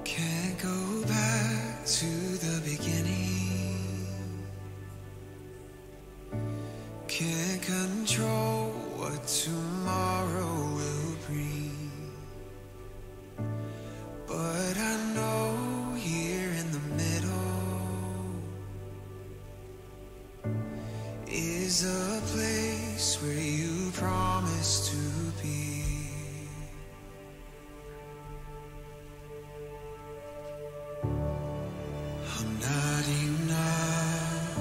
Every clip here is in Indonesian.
Can't go back to the beginning. Can't control what tomorrow will bring. But I know here in the middle is a place where you promised to be. I'm not enough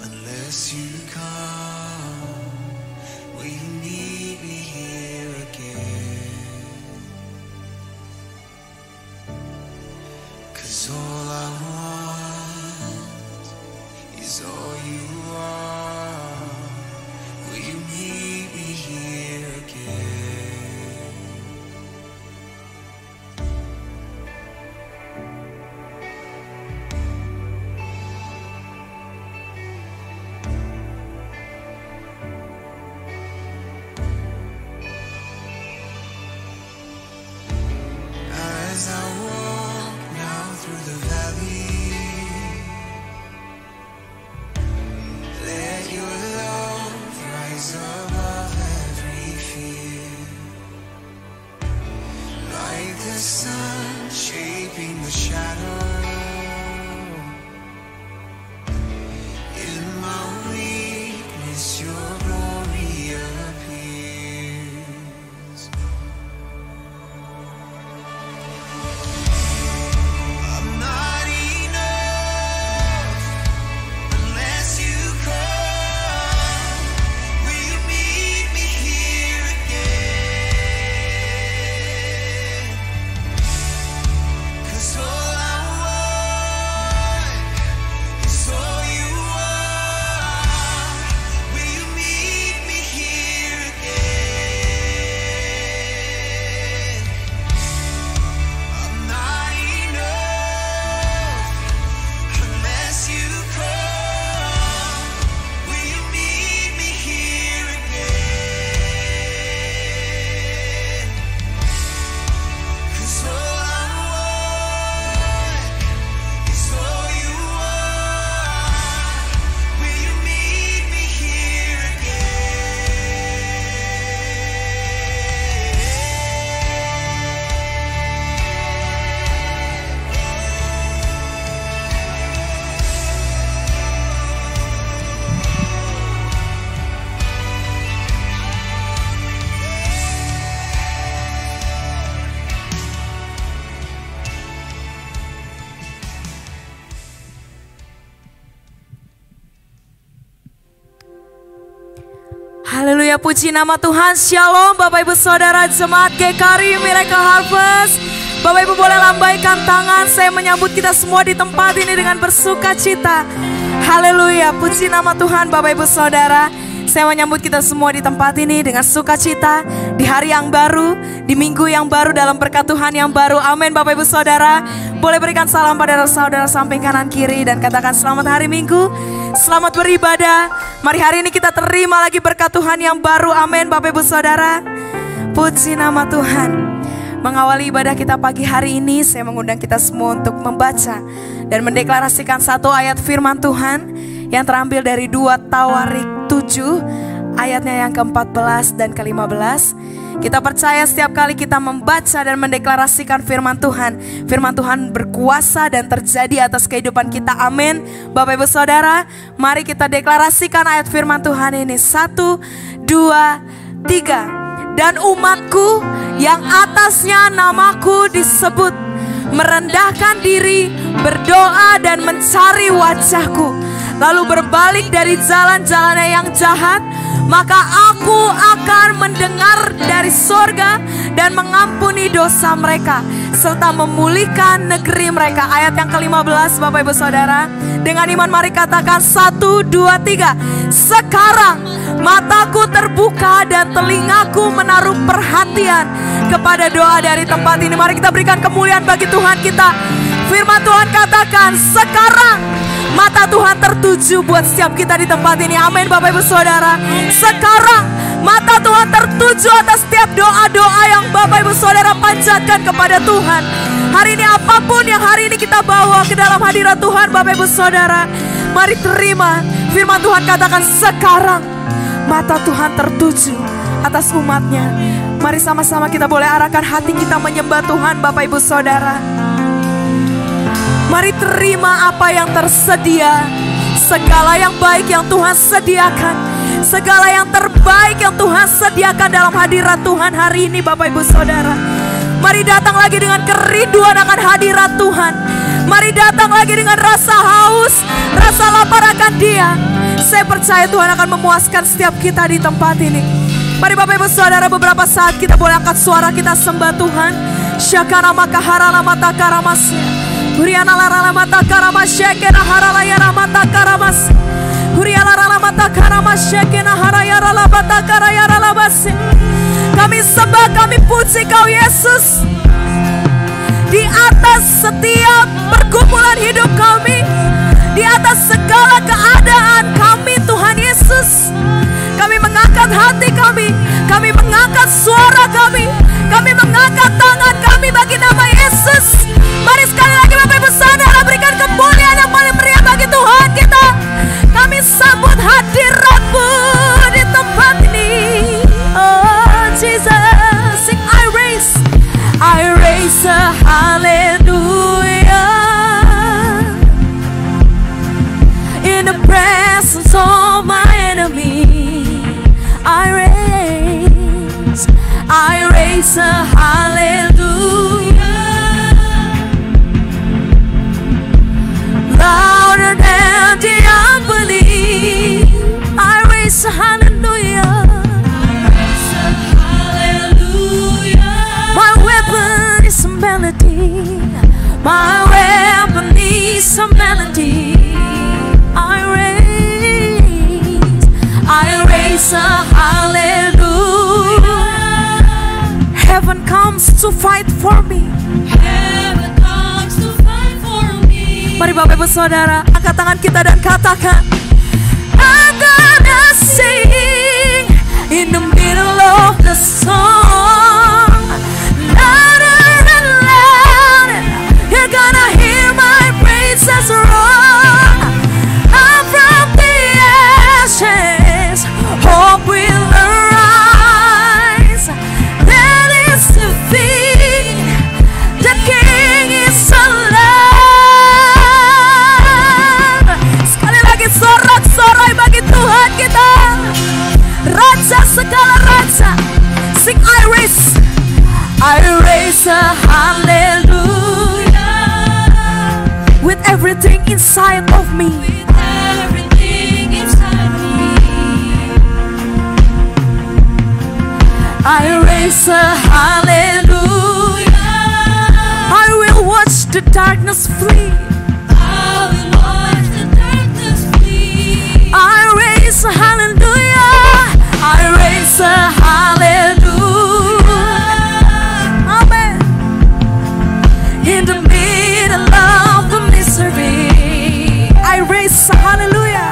unless you come. Will you meet me here again? 'Cause all I want is all you are. Will you meet me here again? As I walk now through the valley, let your love rise above every fear. Like the sun shaping the shadow, in my weakness your glory appears. I'm not enough unless you come. Will you meet me here again? 'Cause all I want is all you are. Will you meet me here again? I'm not enough unless you come. Will you meet me here again? 'Cause all I want is all you are. Will you meet me here Haleluya, puji nama Tuhan. Shalom Bapak Ibu Saudara Jemaat GKRI Miracle Harvest. Bapak Ibu boleh lambaikan tangan. Saya menyambut kita semua di tempat ini dengan bersuka cita. Haleluya, puji nama Tuhan Bapak Ibu Saudara. Saya menyambut kita semua di tempat ini dengan sukacita. Di hari yang baru, di minggu yang baru, dalam berkat Tuhan yang baru. Amin Bapak Ibu Saudara. Boleh berikan salam pada saudara samping kanan kiri dan katakan selamat hari Minggu. Selamat beribadah. Mari hari ini kita terima lagi berkat Tuhan yang baru. Amin Bapak Ibu Saudara. Puji nama Tuhan. Mengawali ibadah kita pagi hari ini, saya mengundang kita semua untuk membaca dan mendeklarasikan satu ayat firman Tuhan yang terambil dari 2 Tawarik 7 ayatnya yang ke-14 dan ke-15. Kita percaya setiap kali kita membaca dan mendeklarasikan firman Tuhan berkuasa dan terjadi atas kehidupan kita. Amin. Bapak Ibu Saudara, mari kita deklarasikan ayat firman Tuhan ini. 1, 2, 3. Dan umatku yang atasnya namaku disebut, merendahkan diri, berdoa dan mencari wajahku, lalu berbalik dari jalan-jalannya yang jahat, maka aku akan mendengar dari sorga dan mengampuni dosa mereka, serta memulihkan negeri mereka. Ayat yang ke-15 Bapak Ibu Saudara. Dengan iman mari katakan 1, 2, 3. Sekarang mataku terbuka dan telingaku menaruh perhatian kepada doa dari tempat ini. Mari kita berikan kemuliaan bagi Tuhan kita. Firman Tuhan katakan sekarang mata Tuhan tertuju buat setiap kita di tempat ini. Amin Bapak Ibu Saudara. Sekarang mata Tuhan tertuju atas setiap doa-doa yang Bapak Ibu Saudara panjatkan kepada Tuhan. Hari ini apapun yang hari ini kita bawa ke dalam hadirat Tuhan, Bapak Ibu Saudara, mari terima firman Tuhan katakan sekarang mata Tuhan tertuju atas umatnya. Mari sama-sama kita boleh arahkan hati kita menyembah Tuhan, Bapak Ibu Saudara. Mari terima apa yang tersedia, segala yang baik yang Tuhan sediakan, segala yang terbaik yang Tuhan sediakan dalam hadirat Tuhan hari ini, Bapak Ibu Saudara. Mari datang lagi dengan kerinduan akan hadirat Tuhan. Mari datang lagi dengan rasa haus, rasa lapar akan Dia. Saya percaya Tuhan akan memuaskan setiap kita di tempat ini. Mari Bapak Ibu Saudara, beberapa saat kita boleh angkat suara kita sembah Tuhan. Syakara makahara lamata karamas, Huriana lara lamata karamas, Syekena haralaya lamata karamas, Huriana lara lamata karamas, Syekena haraya lamata karaya lamase. Kami sembah, kami puji Kau Yesus. Di atas setiap pergumulan hidup kami, di atas segala keadaan kami Tuhan Yesus, kami mengangkat hati kami mengangkat suara kami mengangkat tangan kami bagi nama Yesus. Mari sekali lagi Bapak Ibu Saudara berikan kemuliaan yang paling meriah bagi Tuhan kita. Kami sambut hadirat-Mu di tempat ini. Oh Jesus, sing I raise a hallelujah in the presence of my enemy. I raise a hallelujah louder than the unbelief. I raise a hallelujah. My weapon is a melody. My weapon is a melody. I raise a hallelujah. Heaven comes to fight for me. Heaven comes to fight for me. Mari Bapak Ibu Saudara, angkat tangan kita dan katakan, I'm gonna sing in the middle of the song. Louder and louder, you're gonna hear my praises roar. I'm from the ashes, hope will arise. That is the thing, the King is alive. Sekali lagi sorak-sorai bagi Tuhan kita, Raja segala raja. Sing I raise a hallelujah with everything inside of me. I raise a hallelujah. I will watch the darkness flee. I raise a hallelujah. I raise a hallelujah. Amen. In the middle of the misery, I raise a hallelujah.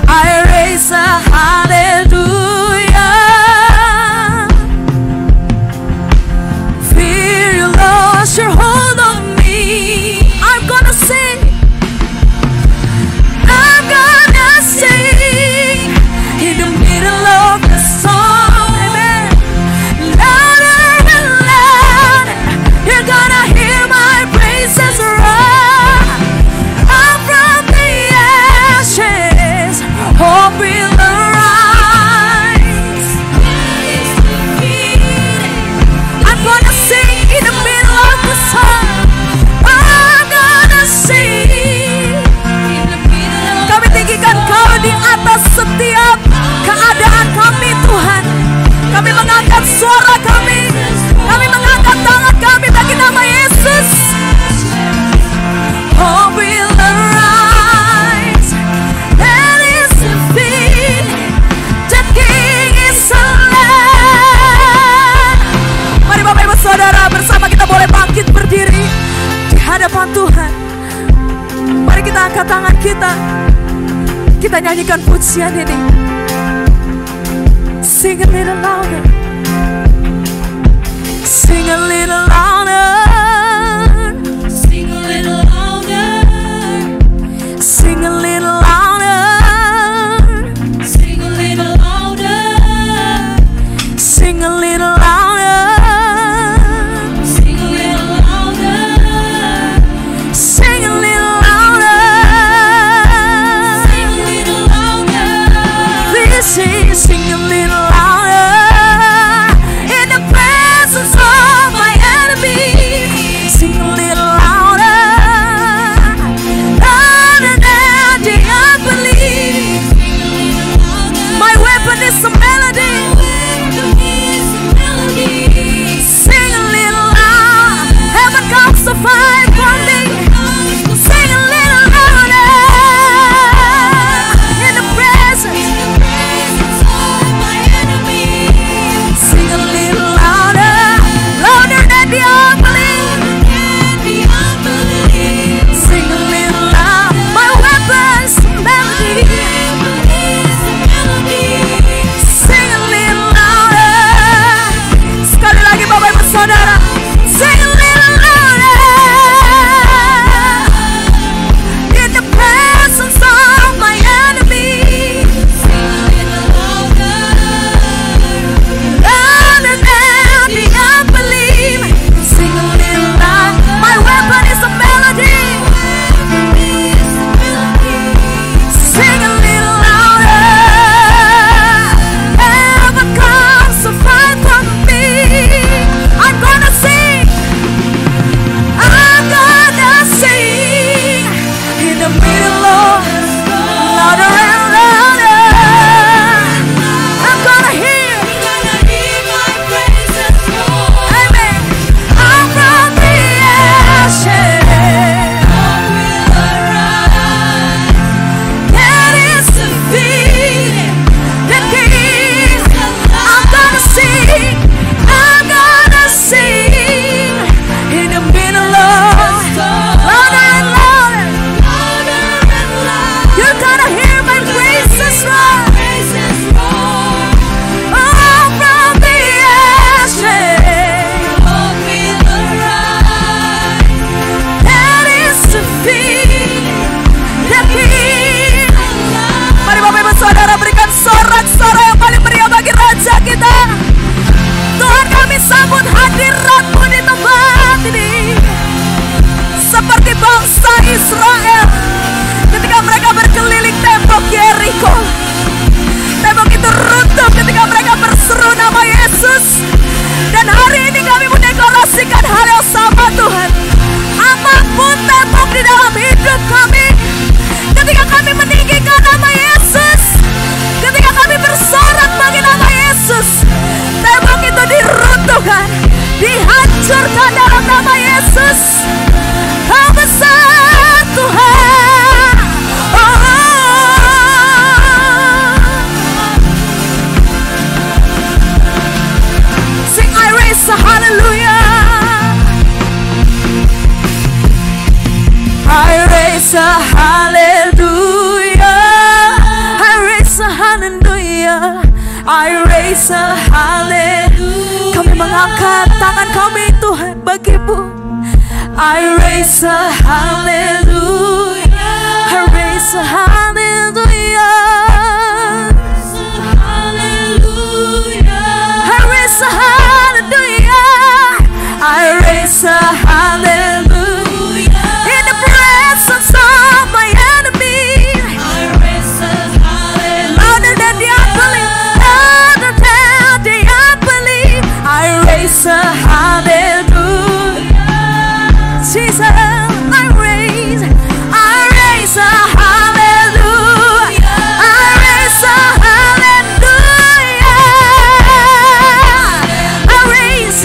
I raise a hallelujah. Fear you lost your hold on me. I'm gonna sing. I'm gonna sing in the middle of the song. Amen. Louder and louder, you're gonna hear my praises roar. I'm from the ashes, hope will arise. I'm gonna sing in the middle of the song. I'm gonna sing. Kami tinggikan Kau di atas setiap keadaan kami Tuhan. Kami mengangkat suara kami mengangkat tangan kami bagi nama Yesus. Hope will arise. That is the thing, the King is alive. Mari Bapak Ibu Saudara, bersama kita boleh bangkit berdiri di hadapan Tuhan. Mari kita angkat tangan kita nyanyikan pujian ini. Sing a little louder, sing a little louder. Yesus. Kau besar Tuhan. Sing I raise a hallelujah. I raise a hallelujah. I raise a hallelujah. I raise a hallelujah. Kami mengangkat tangan kami Tuhan bagimu. I raise a hallelujah. I raise a hallelujah. I raise a hallelujah. I raise a hallelujah. In the presence of my enemy, I raise a hallelujah. Louder than the unbelief, louder than the unbelief, I raise a hallelujah. Jesus, I raise a hallelujah. I raise a hallelujah. I raise,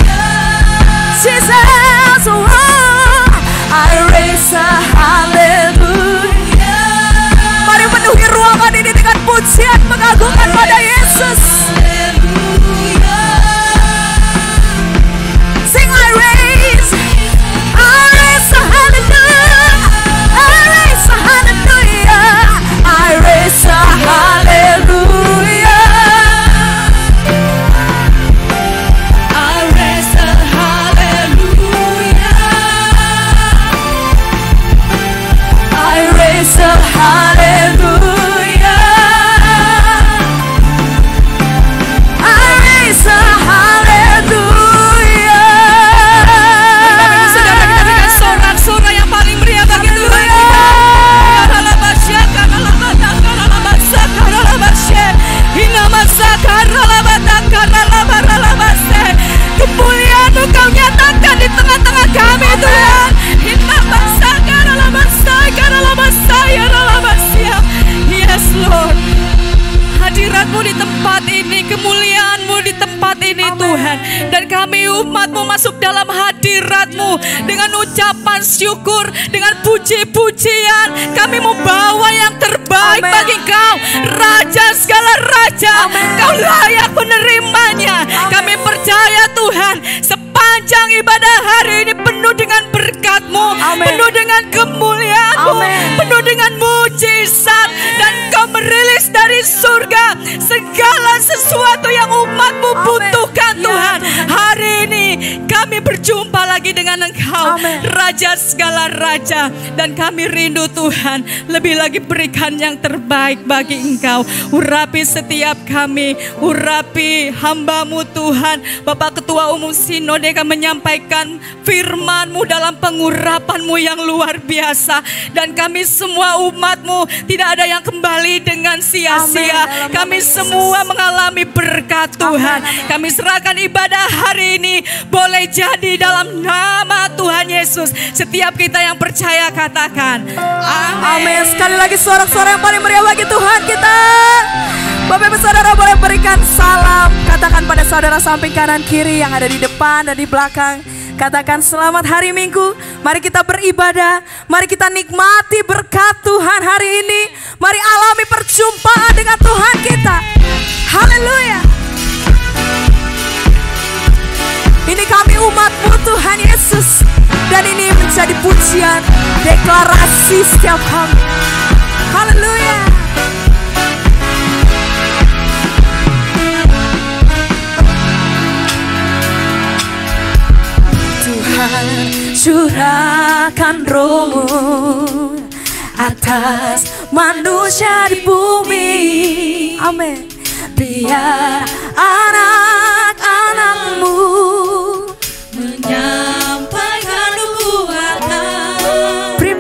Jesus, oh, I raise a hallelujah. Mari penuhi ruangan ini dengan pujian mengagungkan pada Yesus. Sing I raise a hallelujah. I raise a hallelujah. I raise a hallelujah. I raise a hallelujah. I raise a hallelujah. I raise a hallelujah. Saudara, kita berikan sorak-sorai yang paling meriah bagi Tuhan kita. Kemuliaan-Mu Kau nyatakan di tengah-tengah kami Tuhan. Yes Lord, hadirat-Mu di tempat ini, kemuliaan-Mu di tempat ini Tuhan. Dan kami umat-Mu masuk dalam hadirat-Mu dengan ucapan syukur, dengan puji-pujian. Kami membawa yang terbaik bagi Kau, Raja segala Raja. Kau layak menerimanya. Kami percaya Tuhan, sepanjang ibadah hari ini penuh dengan berkat-Mu, penuh dengan kemuliaan-Mu, penuh dengan mujizat. Dan Kau merilis dari surga segala sesuatu yang umat-Mu butuhkan Tuhan. Hari ini kami berjumpa lagi dengan Engkau, Raja segala Raja. Dan kami rindu Tuhan, lebih lagi berikan yang terbaik bagi Engkau. Urapi setiap kami, urapi hamba-Mu Tuhan. Bapak Ketua Umum Sinode akan menyampaikan firman-Mu dalam pengurapan-Mu yang luar biasa. Dan kami semua umat-Mu tidak ada yang kembali dengan sia-sia. Kami semua mengalami berkat Tuhan. Kami serahkan ibadah hari ini boleh jadi dalam nama Tuhan Yesus. Setiap kita yang percaya katakan amin. Sekali lagi sorak-sorai yang paling meriah bagi Tuhan kita. Bapak Ibu Saudara boleh berikan salam. Katakan pada saudara samping kanan kiri yang ada di depan dan di belakang. Katakan selamat hari Minggu. Mari kita beribadah. Mari kita nikmati berkat Tuhan hari ini. Mari alami perjumpaan dengan Tuhan kita. Haleluya. Ini kami umat-Mu Tuhan Yesus. Dan ini menjadi pujian, deklarasi setiap kami. Haleluya. Tuhan curahkan Roh-Mu atas manusia di bumi. Amin. Biar anak-anak-Mu menyampaikan nubuatan, beri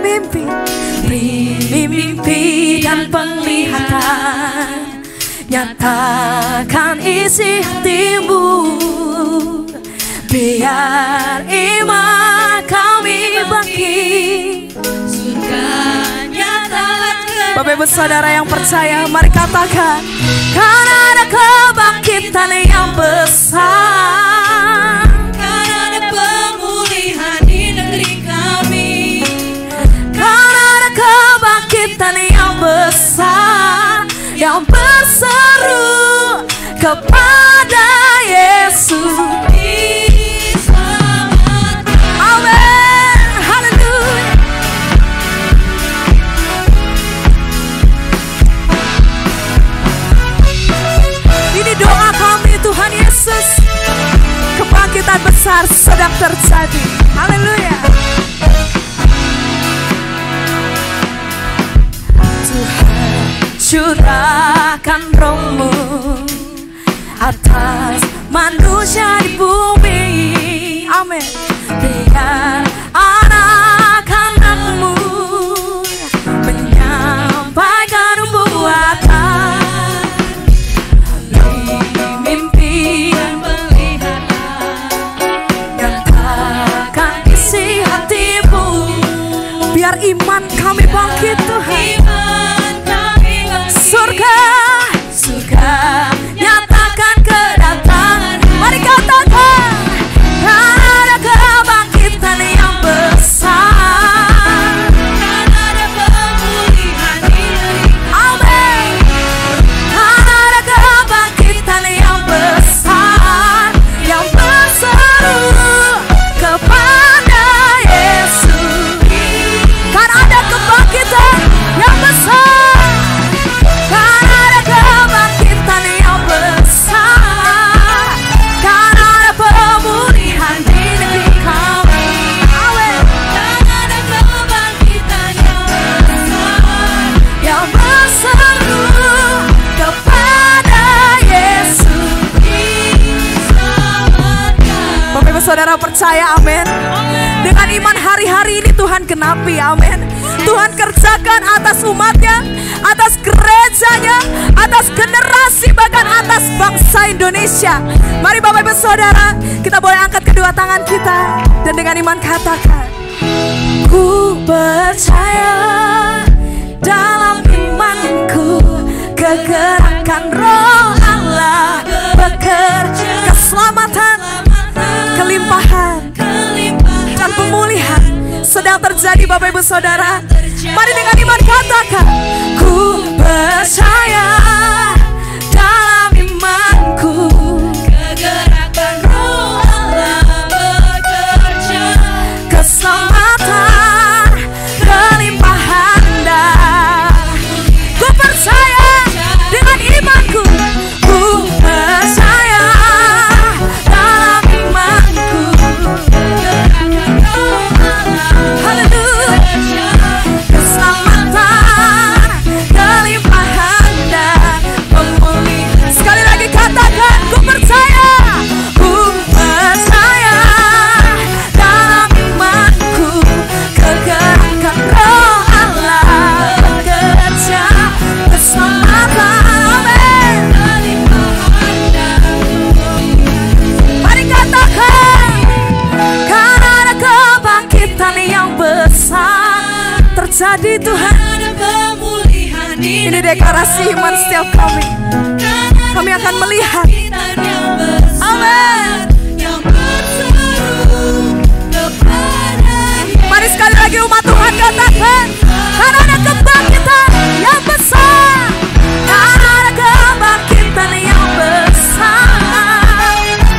mimpi dan penglihatan, nyatakan isi hatimu. Biar iman kami bangkit, surganya tak. Bapak Ibu Saudara yang percaya, mari katakan, karena ada kebangkitan yang besar, karena ada pemulihan di negeri kepada Yesus. Amin. Haleluya. Ini doa kami Tuhan Yesus. Kebangkitan besar sedang terjadi. Haleluya. Tuhan curahkan Roh-Mu atas manusia di bumi. Amin. Biar anak-anak-Mu menyampaikan nubuatan, mimpi dan penglihatan, nyatakan isi hatimu. Biar iman kami bangkit Tuhan. Surga nyatakan kedatangan. Mari katakan, ada kebangkitan yang besar, ada pemulihan di negeri. Amin. Ada kebangkitan yang besar, yang berseru kepada Yesus. Karena ada kebangkitan yang besar, saudara percaya, amin. Dengan iman hari-hari ini Tuhan genapi, amin. Tuhan kerjakan atas umatnya, atas gerejanya, atas generasi, bahkan atas bangsa Indonesia. Mari Bapak Ibu Saudara, kita boleh angkat kedua tangan kita dan dengan iman katakan, ku percaya dalam imanku, kegerakan Roh Allah bekerja, keselamatan, kelimpahan dan pemulihan sedang terjadi Bapak Ibu Saudara. Mari dengan iman katakan, ku percaya dalam imanku, kegerakan Roh Allah bekerja, keselamatan, kelimpahan dan ku percaya dengan imanku, ku percaya dalam imanku, haleluya, keselamatan, kelimpahan dan pemulihan. Sekali lagi katakan, ku percaya dalam imanku, kegerakan Roh Allah bekerja, keselamatan, amin. Mari katakan, karena ada kebangkitan yang besar terjadi Tuhan. Ini deklarasi iman setiap kami. Kami akan melihat, amin. Mari sekali lagi umat Tuhan katakan, karena ada kebangkitan yang besar, karena ada kebangkitan yang besar,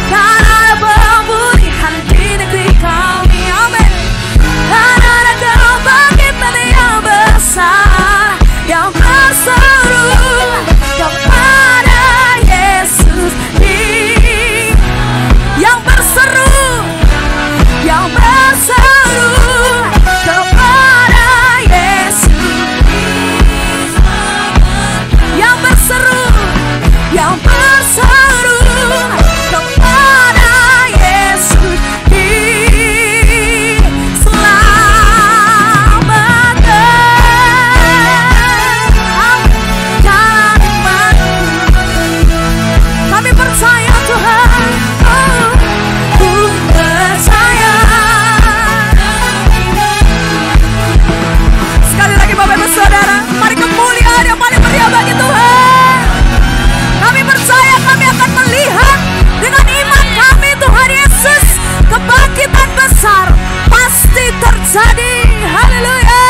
karena ada pemulihan di negeri kami, amin. Karena ada kebangkitan yang besar, yang berseru kepada Yesus, yang berseru kepada Yesus, yang berseru kepada Yesus, diselamatkan. Dalam imanku, kami percaya Tuhan, ku percaya. Sekali lagi Bapak Ibu Saudara, mari kemuliaan yang paling meriah bagi Tuhan. Kami percaya kami akan melihat dengan iman kami Tuhan Yesus, kebangkitan besar pasti terjadi. Haleluya.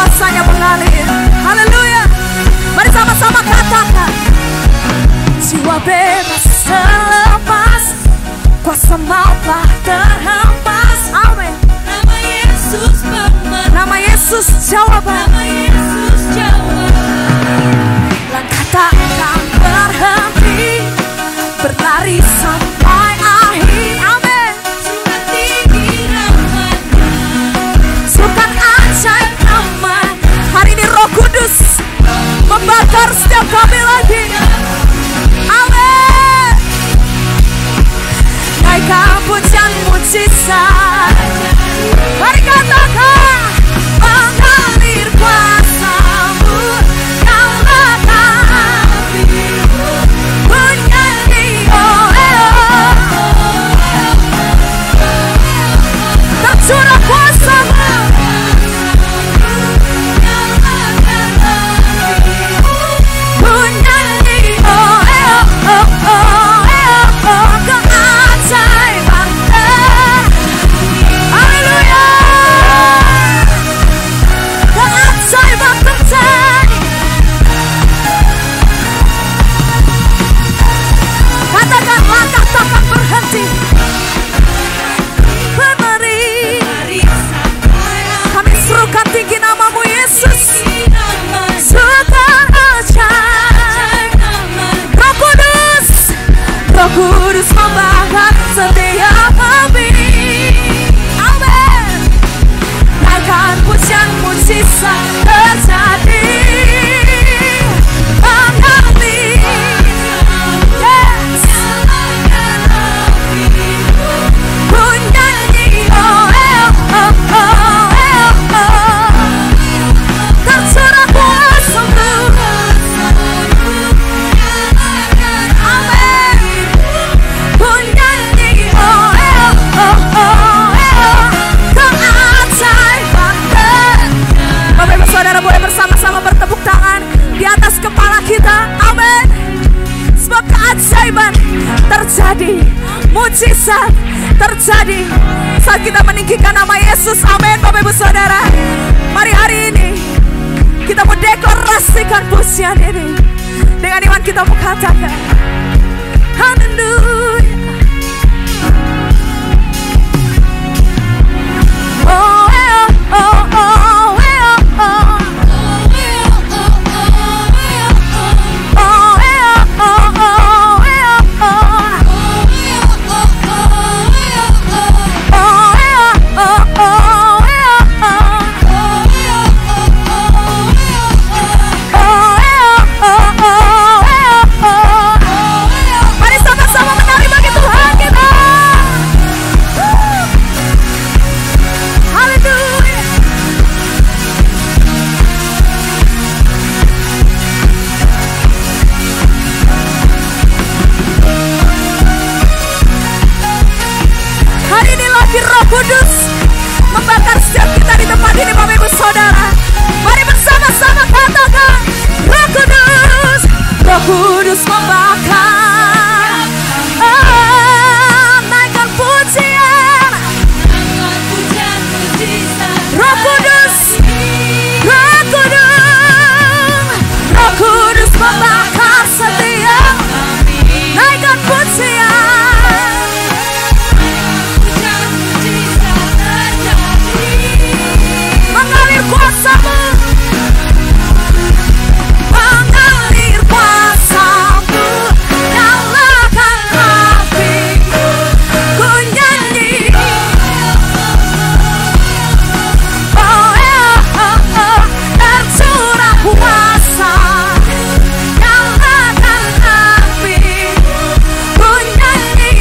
kuasanya mengalir. Haleluya. Mari sama-sama katakan. Jiwa bebas selepas kuasa mautlah terhempas. Amin. Nama Yesus pemenang. Nama Yesus jawaban. Nama Yesus jawaban. Langkah takkan berhenti, berlari sampai akhir. Amin. Surat tinggi rahmatnya. Sukan ajaib aman. Hari ini Roh Kudus membakar setiap kami lagi. Amin. Naikkan pujian mujizat. Mari katakan, mengalir kuasa-Mu yang lengkap. Menyanyi oh tercurah kuasa-Mu. Menyanyi oh keajaiban. Haleluya. Keajaiban terjadi. Katakan langkah takkan berhenti. Mari kami serukan tinggi nama-Mu Yesus. Suka ajaib. Roh Kudus, Roh Kudus membakar setiap api. Amin. Naikkan pujian mujizat terjadi. Mengalir. Yes. Menyanyi tercurah kuasa-Mu. Amin. Menyanyi keajaiban. Bapak Ibu Saudara boleh bersama-sama bertepuk tangan di atas kepala kita. Amin. Sebab keajaiban terjadi, mujizat terjadi saat kita meninggikan nama Yesus. Amin. Bapak Ibu Saudara, mari hari ini kita mendeklarasikan pujian ini. Dengan iman kita mengatakan haleluya. Oh, oh, oh, oh, oh, oh. Mari sama-sama menari bagi Tuhan kita. Haleluya. Hari ini lagi Roh Kudus membakar setiap kita di tempat ini, Bapak Ibu Saudara. Mari bersama-sama katakan, Roh Kudus, Roh Kudus membakar. Naikkan pujian. Roh Kudus, Roh Kudus, Roh Kudus membakar setiap. Naikkan pujian. Mengalir kuasa-Mu. Mengalir kuasa-Mu. Nyalakan api. Ku nyanyi. Oh, tercurah kuasa. Nyalakan api. Ku nyanyi.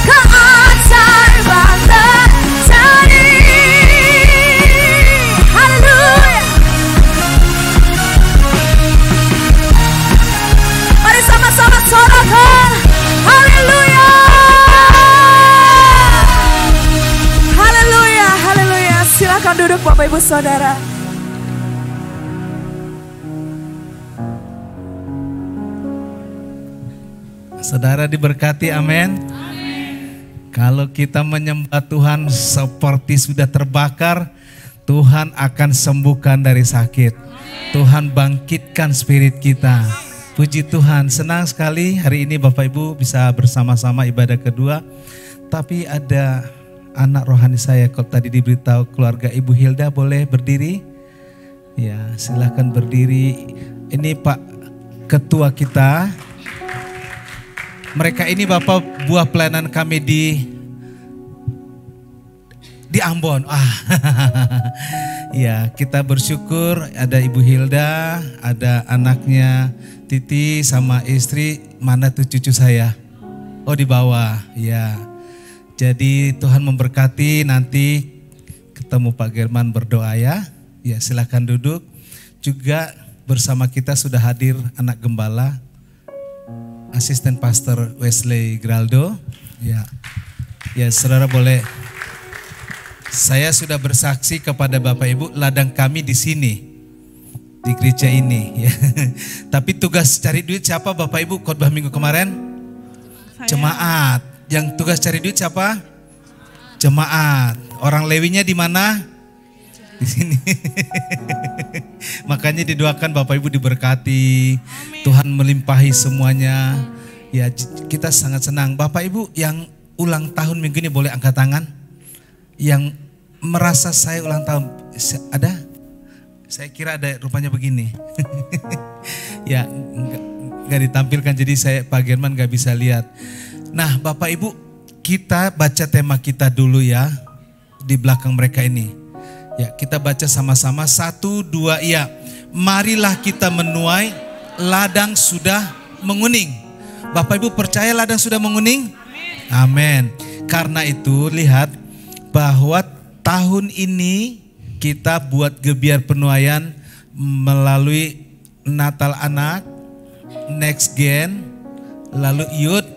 Keajaiban terjadi. Haleluya. Mari sama-sama sorakan. Haleluya. Haleluya, haleluya. Silakan duduk Bapak Ibu Saudara. Saudara diberkati, amin. Kalau kita menyembah Tuhan seperti sudah terbakar, Tuhan akan sembuhkan dari sakit. Tuhan bangkitkan spirit kita. Puji Tuhan, senang sekali hari ini Bapak Ibu bisa bersama-sama ibadah kedua. Tapi ada anak rohani saya, kok tadi diberitahu keluarga Ibu Hilda boleh berdiri? Ya, silakan berdiri. Ini Pak Ketua kita. Mereka ini Bapak buah pelayanan kami di Ambon. Ya, kita bersyukur ada Ibu Hilda, ada anaknya Titi sama istri. Mana tuh cucu saya? Oh, di bawah. Ya. Jadi Tuhan memberkati, nanti ketemu Pak German berdoa ya. Ya, silakan duduk. Juga bersama kita sudah hadir anak gembala, Asisten Pastor Wesley Graldo. Ya, ya saudara boleh. Saya sudah bersaksi kepada Bapak Ibu, ladang kami di sini, di gereja ini. Ya. Tapi tugas cari duit siapa Bapak Ibu? Khotbah minggu kemarin? Jemaat. Yang tugas cari duit siapa? Jemaat. Orang Lewinya di mana? Di sini. Makanya didoakan Bapak Ibu diberkati. Amin. Tuhan melimpahi semuanya. Ya, kita sangat senang. Bapak Ibu yang ulang tahun minggu ini boleh angkat tangan. Yang merasa saya ulang tahun ada? Saya kira ada, rupanya begini. Ya, enggak ditampilkan jadi saya Pak German enggak bisa lihat. Nah, Bapak Ibu, kita baca tema kita dulu ya di belakang mereka ini. Ya, kita baca sama-sama 1, 2, ya. Marilah kita menuai, ladang sudah menguning. Bapak Ibu percaya ladang sudah menguning? Amin. Karena itu lihat bahwa tahun ini kita buat gebiar penuaian melalui Natal Anak, Next Gen, lalu Youth,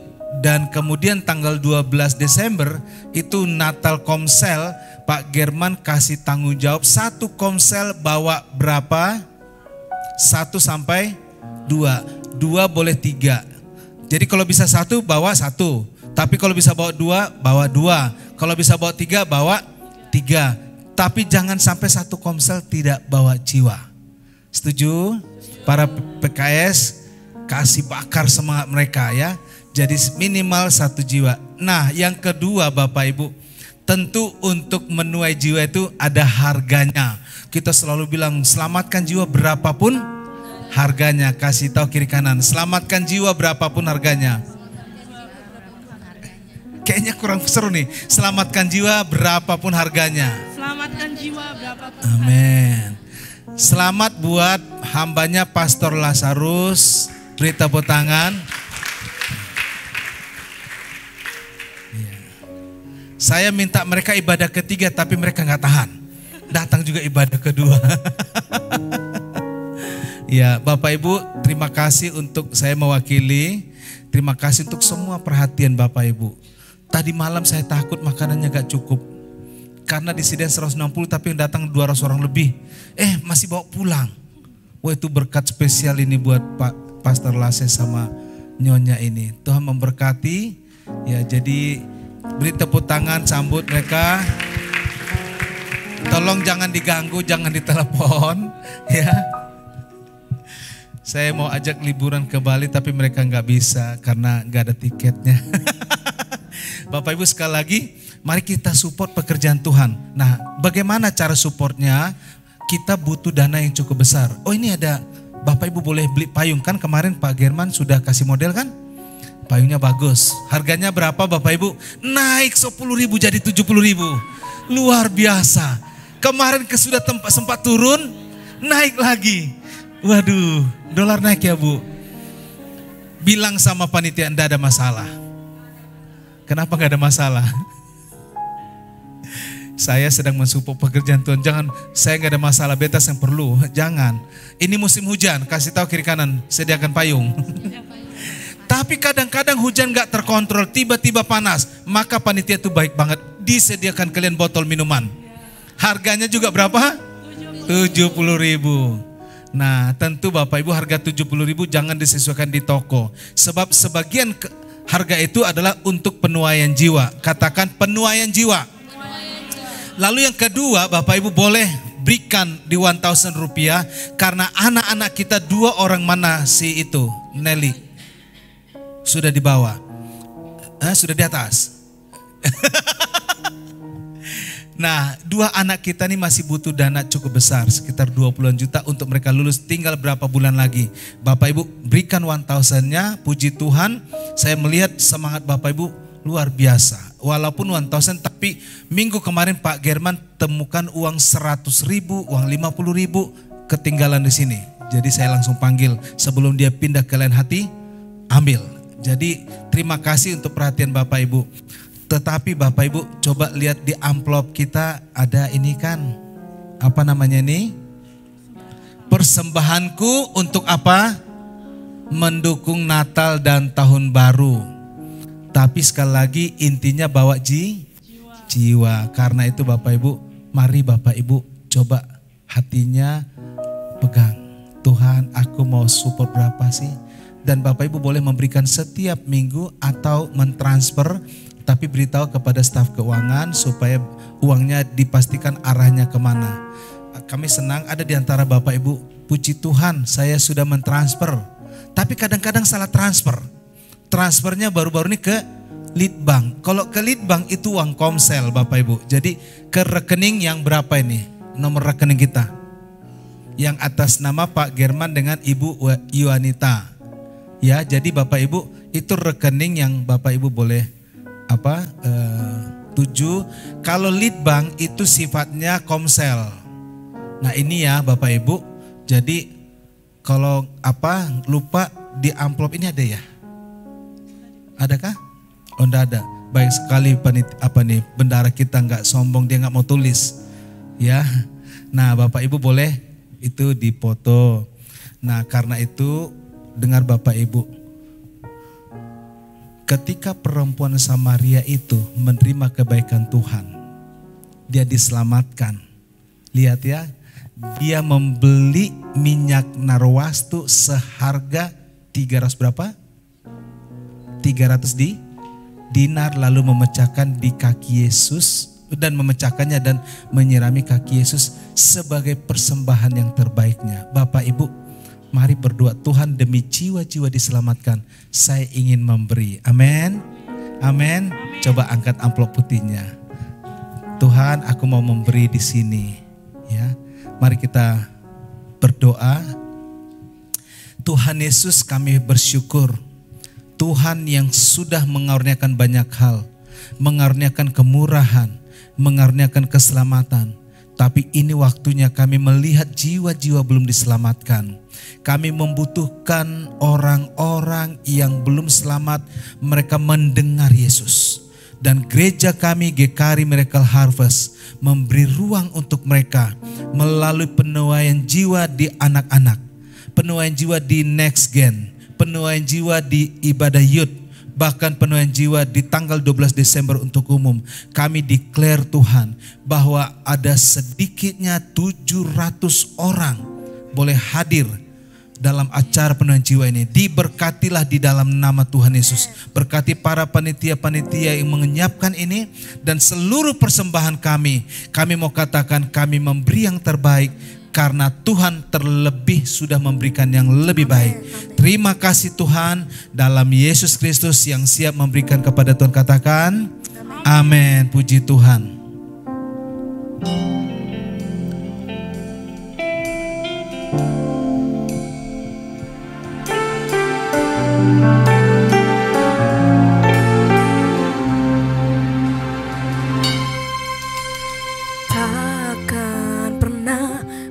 dan kemudian tanggal 12 Desember itu Natal Komsel. Pak German kasih tanggung jawab, 1 komsel bawa berapa? 1 sampai 2. 2 boleh 3. Jadi kalau bisa 1 bawa 1. Tapi kalau bisa bawa 2 bawa 2. Kalau bisa bawa 3 bawa 3. Tapi jangan sampai 1 komsel tidak bawa jiwa. Setuju? Para PKS kasih bakar semangat mereka ya. Jadi minimal 1 jiwa. Nah, yang kedua Bapak Ibu, tentu untuk menuai jiwa itu ada harganya. Kita selalu bilang selamatkan jiwa berapapun harganya. Kasih tahu kiri kanan, selamatkan jiwa berapapun harganya. Kayaknya kurang seru nih. Selamatkan jiwa berapapun harganya. Selamatkan jiwa berapapun. Amin. Selamat buat hambanya Pastor Lazarus. Beri tepuk tangan. Saya minta mereka ibadah ketiga tapi mereka nggak tahan. Datang juga ibadah kedua. Ya, Bapak Ibu, terima kasih untuk saya mewakili. Terima kasih untuk semua perhatian Bapak Ibu. Tadi malam saya takut makanannya gak cukup. Karena disediakan 160 tapi yang datang 200 orang lebih. Masih bawa pulang. Wah, itu berkat spesial ini buat Pak Pastor Lase sama Nyonya ini. Tuhan memberkati. Ya, jadi beri tepuk tangan, sambut mereka. Tolong jangan diganggu, jangan ditelepon. Ya, saya mau ajak liburan ke Bali tapi mereka nggak bisa karena nggak ada tiketnya. Bapak Ibu sekali lagi, mari kita support pekerjaan Tuhan. Nah, bagaimana cara supportnya? Kita butuh dana yang cukup besar. Oh, ini ada, Bapak Ibu boleh beli payung kan? Kemarin Pak German sudah kasih model kan? Payungnya bagus. Harganya berapa Bapak Ibu? Naik 10.000 jadi 70.000. Luar biasa. Kemarin sudah sempat turun, naik lagi. Waduh, dolar naik ya Bu. Bilang sama panitia enggak ada masalah. Kenapa enggak ada masalah? Saya sedang mensupport pekerjaan Tuhan. Jangan, saya enggak ada masalah, betas yang perlu. Jangan. Ini musim hujan, kasih tahu kiri kanan, sediakan payung. Tapi kadang-kadang hujan gak terkontrol, tiba-tiba panas. Maka panitia itu baik banget, disediakan kalian botol minuman. Harganya juga berapa? 70.000. Nah, tentu Bapak Ibu harga 70.000 jangan disesuaikan di toko. Sebab sebagian Harga itu adalah untuk penuaian jiwa. Katakan penuaian jiwa. Lalu yang kedua, Bapak Ibu boleh berikan di 1.000 rupiah. Karena anak-anak kita 2 orang, mana si itu Nelly? Sudah di bawah, sudah di atas. Nah, 2 anak kita nih masih butuh dana cukup besar, sekitar 20-an juta untuk mereka lulus, tinggal berapa bulan lagi. Bapak Ibu berikan 1.000-nya, puji Tuhan, saya melihat semangat Bapak Ibu luar biasa. Walaupun 1.000, tapi minggu kemarin Pak German temukan uang 100.000, uang 50.000 ketinggalan di sini. Jadi saya langsung panggil sebelum dia pindah ke lain hati, ambil. Jadi terima kasih untuk perhatian Bapak Ibu. Tetapi Bapak Ibu coba lihat di amplop kita ada ini kan, apa namanya ini? Persembahanku untuk apa? Mendukung Natal dan Tahun Baru. Tapi sekali lagi intinya bawa jiwa. Karena itu Bapak Ibu, mari Bapak Ibu coba hatinya pegang. Tuhan, aku mau support berapa sih? Dan Bapak Ibu boleh memberikan setiap minggu atau mentransfer, tapi beritahu kepada staf keuangan supaya uangnya dipastikan arahnya kemana. Kami senang ada di antara Bapak Ibu, puji Tuhan saya sudah mentransfer, tapi kadang-kadang salah transfer. Transfernya baru-baru ini ke lead bank. Kalau ke lead bank itu uang komsel Bapak Ibu. Jadi ke rekening yang berapa ini? Nomor rekening kita. Yang atas nama Pak German dengan Ibu Yuanita. Ya, jadi Bapak Ibu itu rekening yang Bapak Ibu boleh tuju. Kalau lead bank itu sifatnya komsel. Nah ini ya Bapak Ibu. Jadi kalau lupa di amplop ini ada ya? Adakah? Oh enggak ada. Baik sekali bendara kita nggak sombong, dia nggak mau tulis. Ya. Nah Bapak Ibu boleh itu dipoto. Nah karena itu dengar Bapak Ibu. Ketika perempuan Samaria itu menerima kebaikan Tuhan, dia diselamatkan. Lihat ya, dia membeli minyak narwastu seharga 300 berapa? 300 dinar, lalu memecahkan di kaki Yesus dan memecahkannya dan menyirami kaki Yesus sebagai persembahan yang terbaiknya. Bapak Ibu, mari berdoa, Tuhan demi jiwa-jiwa diselamatkan, saya ingin memberi. Amin. Amin. Coba angkat amplop putihnya. Tuhan, aku mau memberi di sini. Ya, mari kita berdoa. Tuhan Yesus, kami bersyukur. Tuhan yang sudah mengaruniakan banyak hal, mengaruniakan kemurahan, mengaruniakan keselamatan. Tapi ini waktunya kami melihat jiwa-jiwa belum diselamatkan. Kami membutuhkan orang-orang yang belum selamat, mereka mendengar Yesus. Dan gereja kami GKRI Miracle Harvest memberi ruang untuk mereka melalui penuaian jiwa di anak-anak, penuaian jiwa di next gen, penuaian jiwa di ibadah youth, bahkan penuaian jiwa di tanggal 12 Desember untuk umum. Kami declare Tuhan bahwa ada sedikitnya 700 orang boleh hadir dalam acara penuaian jiwa ini. Diberkatilah di dalam nama Tuhan Yesus. Berkati para panitia-panitia yang menyiapkan ini dan seluruh persembahan kami. Kami mau katakan kami memberi yang terbaik karena Tuhan terlebih sudah memberikan yang lebih baik. Terima kasih Tuhan, dalam Yesus Kristus yang siap memberikan kepada Tuhan, katakan amin. Puji Tuhan.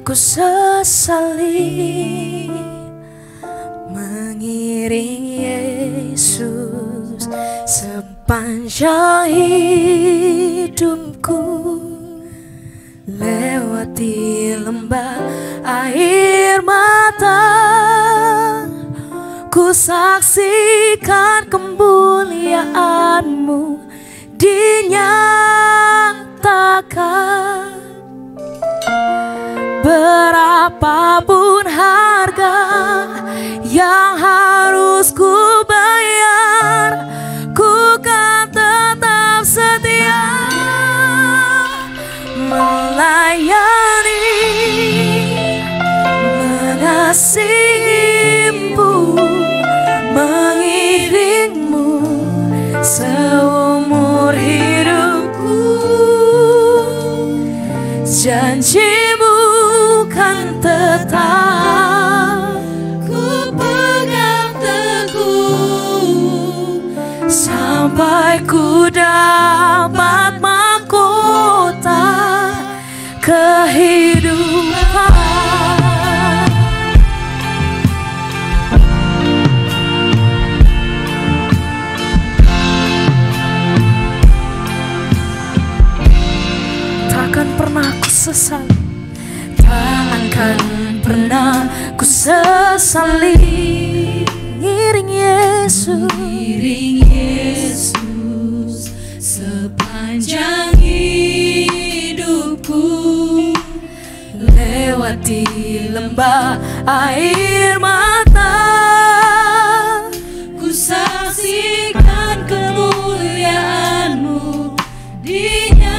Ku sesali mengiring Yesus sepanjang hidupku, lewati lembah air mata, ku saksikan kemuliaan-Mu dinyatakan. Berapapun harga yang harus ku bayar takkan pernah ku sesali. Ngiring Yesus sepanjang hidupku, lewati lembah air mata, ku saksikan kemuliaan-Mu dinyatakan.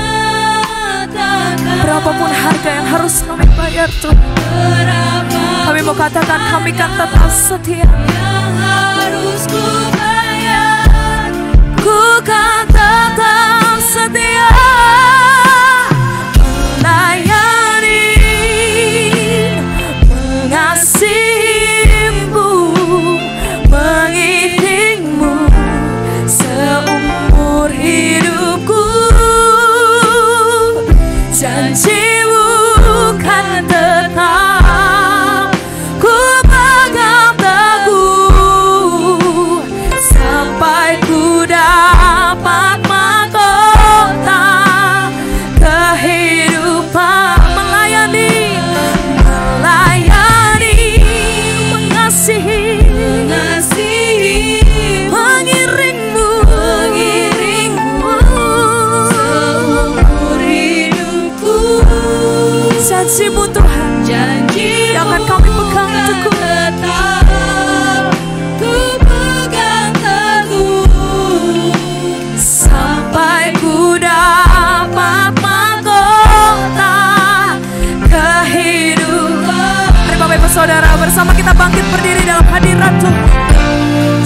Berapapun harga yang harus kami bayar Tuhan, kami mau katakan kami kan tetap setia. Yang harus ku bayar, ku kan tetap setia. Melayani, mengasihi-Mu, mengiring-Mu seumur hidupku. Janji-Mu kan tetap ku pegang teguh, sampai ku dapat mahkota kehidupan. Melayani, mengasihi, mengiring-Mu seumur hidupku. Janji-Mu Tuhan, janji yang akan kami pegang teguh, ku pegang teguh, sampai ku dapat mahkota kehidupan. Mari Bapak Ibu Saudara, bersama kita bangkit berdiri dalam hadirat Tuhan.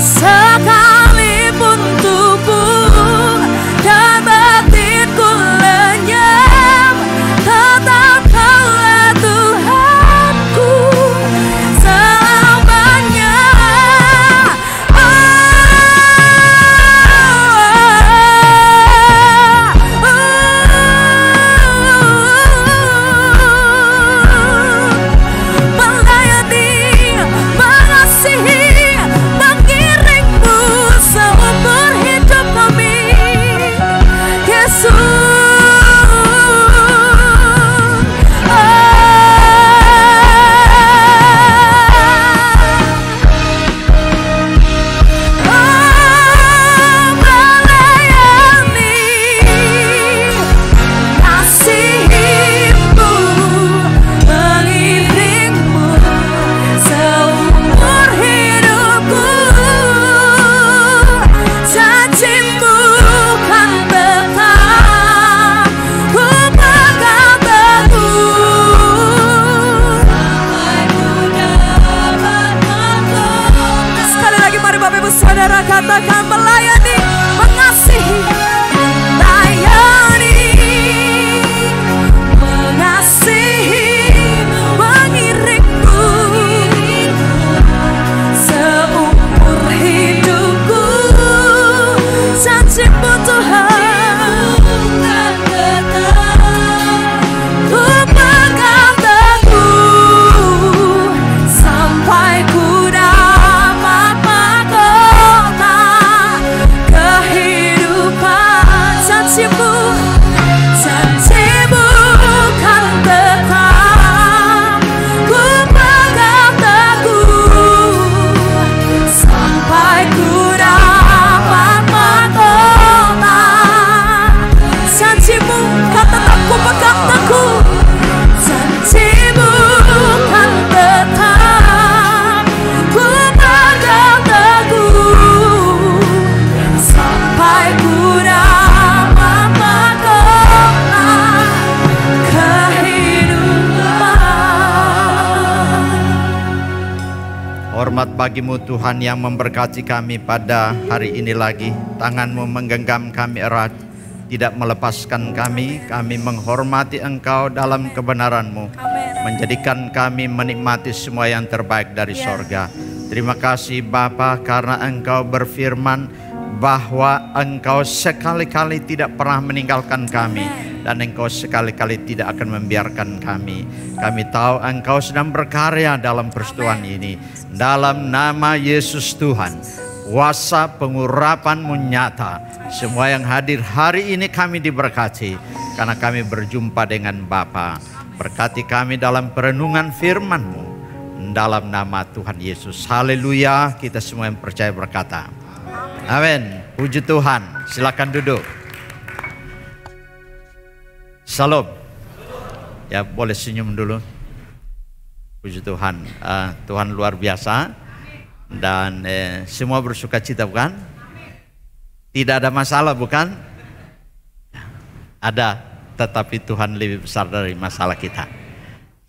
Sekalipun tubuh dan batinku lenyap, tetap Kaulah Tuhanku selamanya. Melayani, mengasihi, mengiring-Mu seumur hidup kami, Yesus. Melayani, mengasihi-Mu, mengiring-Mu seumur hidupku. Janji-Mu kan tetap ku pegang teguh, sampai ku dapat mahkota. Sekali lagi mari Bapak Ibu Saudara katakan melayani, mengasihi, melayani, mengasihi, mengiring-Mu seumur hidupku. Janji-Mu Tuhan kan tetap ku pegang teguh, sampai ku dapat mahkota kehidupan. Janji-Mu, janji-Mu kan tetap ku pegang teguh, sampai ku dapat mahkota. Janji-Mu kan tetap ku pegang teguh, janji-Mu kan tetap ku pegang teguh, sampai ku dapat mahkota kehidupan. Hormat bagimu Tuhan yang memberkati kami pada hari ini lagi. Tangan-Mu menggenggam kami erat, tidak melepaskan kami. Kami menghormati Engkau dalam kebenaran-Mu, menjadikan kami menikmati semua yang terbaik dari sorga. Terima kasih Bapa, karena Engkau berfirman bahwa Engkau sekali-kali tidak pernah meninggalkan kami, dan Engkau sekali-kali tidak akan membiarkan kami. Kami tahu Engkau sedang berkarya dalam peristiwa ini. Dalam nama Yesus Tuhan, kuasa pengurapan-Mu nyata. Semua yang hadir hari ini kami diberkati, karena kami berjumpa dengan Bapa. Berkati kami dalam perenungan firman-Mu. Dalam nama Tuhan Yesus. Haleluya. Kita semua yang percaya berkata amin. Puji Tuhan. Silakan duduk. Salam. Ya, boleh senyum dulu. Puji Tuhan. Tuhan luar biasa. Dan semua bersuka cita, bukan? Tidak ada masalah, bukan? Ada, tetapi Tuhan lebih besar dari masalah kita.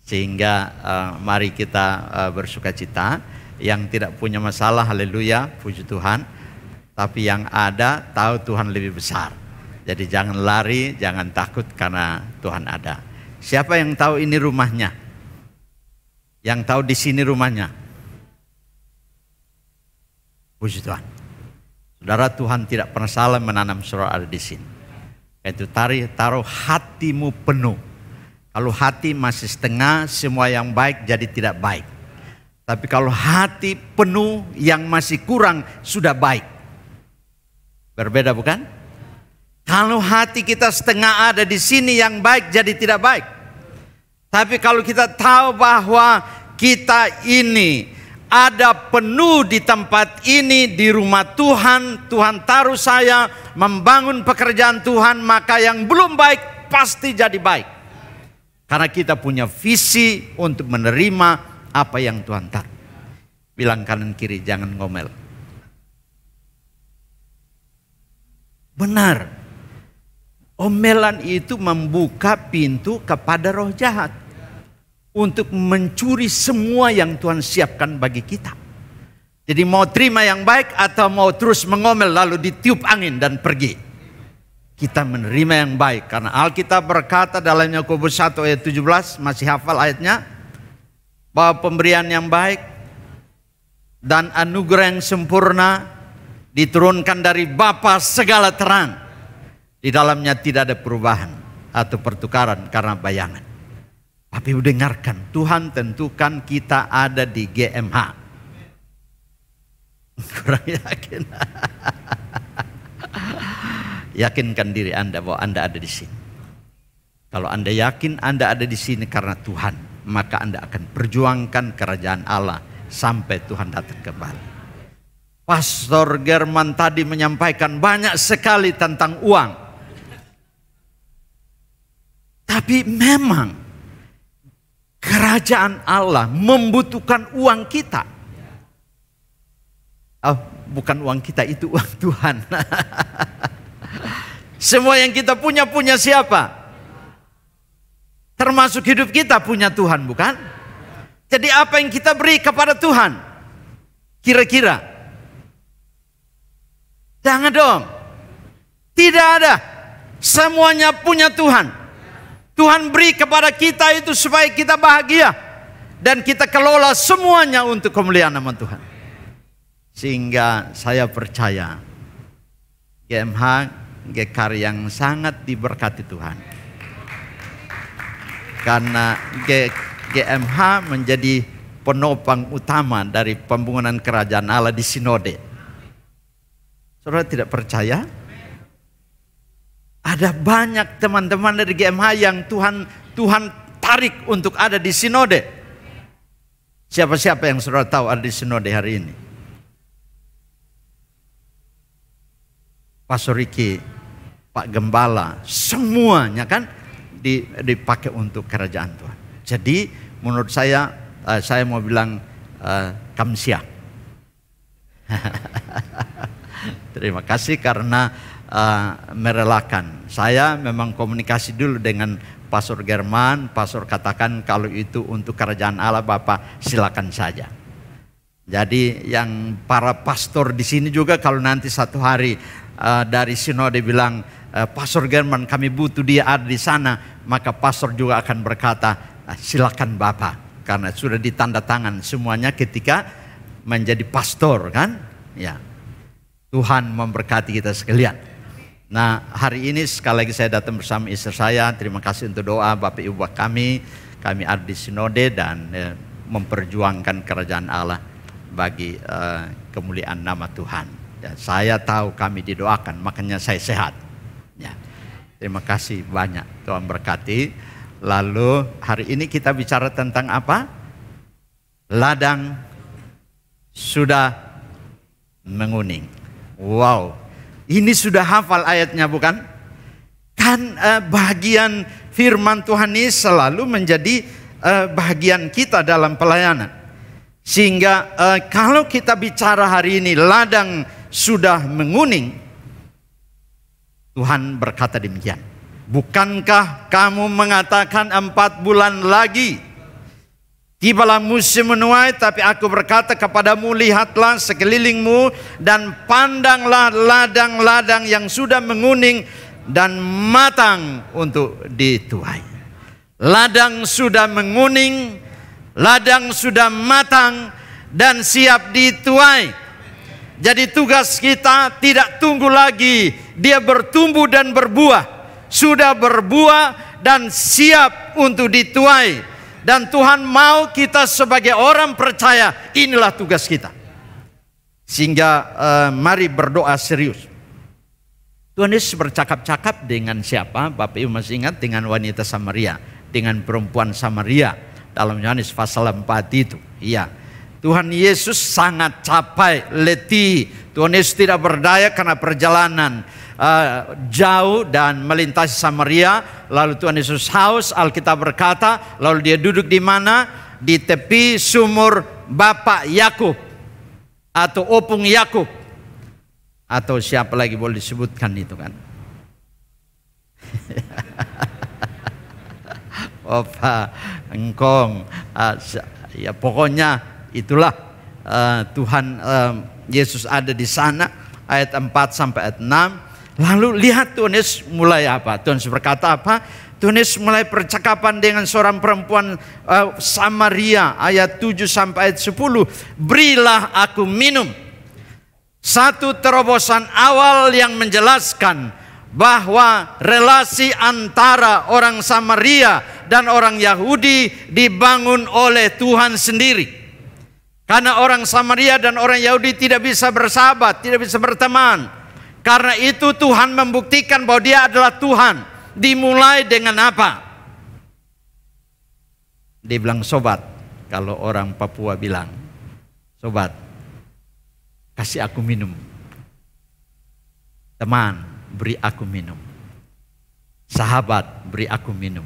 Sehingga mari kita bersuka cita. Yang tidak punya masalah, haleluya, puji Tuhan. Tapi yang ada tahu Tuhan lebih besar. Jadi jangan lari, jangan takut karena Tuhan ada. Siapa yang tahu ini rumahnya? Yang tahu di sini rumahnya? Puji Tuhan. Saudara, Tuhan tidak pernah salah menanam saudara ada di sini. Itu taruh hatimu penuh. Kalau hati masih setengah, semua yang baik jadi tidak baik. Tapi kalau hati penuh, yang masih kurang sudah baik. Berbeda, bukan? Kalau hati kita setengah ada di sini, yang baik jadi tidak baik. Tapi kalau kita tahu bahwa kita ini ada penuh di tempat ini, di rumah Tuhan, Tuhan taruh saya membangun pekerjaan Tuhan, maka yang belum baik pasti jadi baik. Karena kita punya visi untuk menerima apa yang Tuhan taruh. Bilang kanan kiri, jangan ngomel. Benar. Omelan itu membuka pintu kepada roh jahat. Untuk mencuri semua yang Tuhan siapkan bagi kita. Jadi mau terima yang baik atau mau terus mengomel lalu ditiup angin dan pergi. Kita menerima yang baik. Karena Alkitab berkata dalam Yakobus 1 ayat 17, masih hafal ayatnya? Bahwa pemberian yang baik dan anugerah yang sempurna diturunkan dari Bapa segala terang. Di dalamnya tidak ada perubahan atau pertukaran karena bayangan. Tapi dengarkan, Tuhan tentukan kita ada di GMH. Kurang yakin. Yakinkan diri Anda bahwa Anda ada di sini. Kalau Anda yakin Anda ada di sini karena Tuhan, maka Anda akan perjuangkan kerajaan Allah sampai Tuhan datang kembali. Pastor German tadi menyampaikan banyak sekali tentang uang. Tapi memang kerajaan Allah membutuhkan uang kita. Oh, bukan uang kita, itu uang Tuhan. Semua yang kita punya siapa? Termasuk hidup kita punya Tuhan, bukan? Jadi apa yang kita beri kepada Tuhan? Kira-kira? Jangan dong. Tidak ada. Semuanya punya Tuhan. Tuhan beri kepada kita itu supaya kita bahagia. Dan kita kelola semuanya untuk kemuliaan nama Tuhan. Sehingga saya percaya GMH GKAR yang sangat diberkati Tuhan. Karena GMH menjadi penopang utama dari pembangunan kerajaan Allah di sinode. Saudara tidak percaya? Ada banyak teman-teman dari GMH yang Tuhan tarik untuk ada di sinode. Siapa-siapa yang saudara tahu ada di sinode hari ini? Pastor Riki, Pak Gembala, semuanya kan dipakai untuk kerajaan Tuhan. Jadi menurut saya mau bilang kamsia. Terima kasih karena merelakan. Saya memang komunikasi dulu dengan Pastor German. Pastor katakan kalau itu untuk kerajaan Allah, Bapak silakan saja. Jadi yang para pastor di sini juga kalau nanti satu hari dari sinode bilang Pastor German kami butuh dia ada di sana, maka pastor juga akan berkata silakan Bapak, karena sudah ditanda tangan semuanya ketika menjadi pastor kan. Ya, Tuhan memberkati kita sekalian. Nah hari ini sekali lagi saya datang bersama istri saya. Terima kasih untuk doa Bapak Ibu kami ada di sinode dan memperjuangkan kerajaan Allah bagi kemuliaan nama Tuhan. Ya, saya tahu kami didoakan, makanya saya sehat. Ya, terima kasih banyak, Tuhan berkati. Lalu hari ini kita bicara tentang apa? Ladang sudah menguning. Wow, ini sudah hafal ayatnya bukan? Kan bagian firman Tuhan ini selalu menjadi bagian kita dalam pelayanan. Sehingga kalau kita bicara hari ini ladang sudah menguning, Tuhan berkata demikian. Bukankah kamu mengatakan 4 bulan lagi tibalah musim menuai, tapi aku berkata kepadamu, lihatlah sekelilingmu dan pandanglah ladang-ladang yang sudah menguning dan matang untuk dituai. Ladang sudah menguning, ladang sudah matang dan siap dituai. Jadi tugas kita tidak tunggu lagi dia bertumbuh dan berbuah. Sudah berbuah dan siap untuk dituai. Dan Tuhan mau kita sebagai orang percaya, inilah tugas kita. Sehingga mari berdoa serius. Tuhan Yesus bercakap-cakap dengan siapa? Bapak Ibu masih ingat? Dengan wanita Samaria, dengan perempuan Samaria dalam Yohanes pasal 4 itu. Iya. Tuhan Yesus sangat capek, letih. Tuhan Yesus tidak berdaya karena perjalanan jauh dan melintasi Samaria. Lalu Tuhan Yesus haus, Alkitab berkata, lalu dia duduk di mana? Di tepi sumur Bapak Yakub atau opung Yakub, atau siapa lagi boleh disebutkan itu kan? Opa Engkong, ya pokoknya itulah Tuhan Yesus ada di sana. Ayat 4 sampai ayat 6. Lalu lihat Tuhan Yesus mulai apa? Tuhan Yesus berkata apa? Tuhan Yesus mulai percakapan dengan seorang perempuan Samaria. Ayat 7 sampai ayat 10. Berilah aku minum. Satu terobosan awal yang menjelaskan bahwa relasi antara orang Samaria dan orang Yahudi dibangun oleh Tuhan sendiri. Karena orang Samaria dan orang Yahudi tidak bisa bersahabat, tidak bisa berteman. Karena itu Tuhan membuktikan bahwa dia adalah Tuhan. Dimulai dengan apa? Dia bilang sobat. Kalau orang Papua bilang, sobat, kasih aku minum. Teman, beri aku minum. Sahabat, beri aku minum.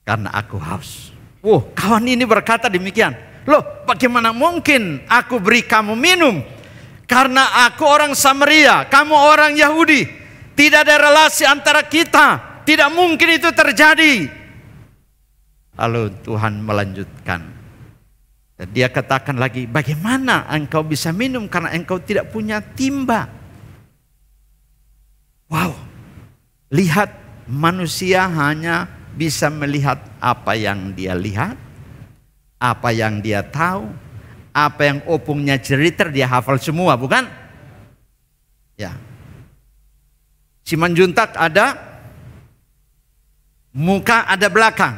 Karena aku haus. Kawan ini berkata demikian. Loh, bagaimana mungkin aku beri kamu minum? Karena aku orang Samaria, kamu orang Yahudi. Tidak ada relasi antara kita. Tidak mungkin itu terjadi. Lalu Tuhan melanjutkan. Dia katakan lagi, bagaimana engkau bisa minum karena engkau tidak punya timba? Wow. Lihat, manusia hanya bisa melihat apa yang dia lihat, apa yang dia tahu. Apa yang opungnya cerita dia hafal semua, bukan? Ya. Simanjuntak ada muka, ada belakang.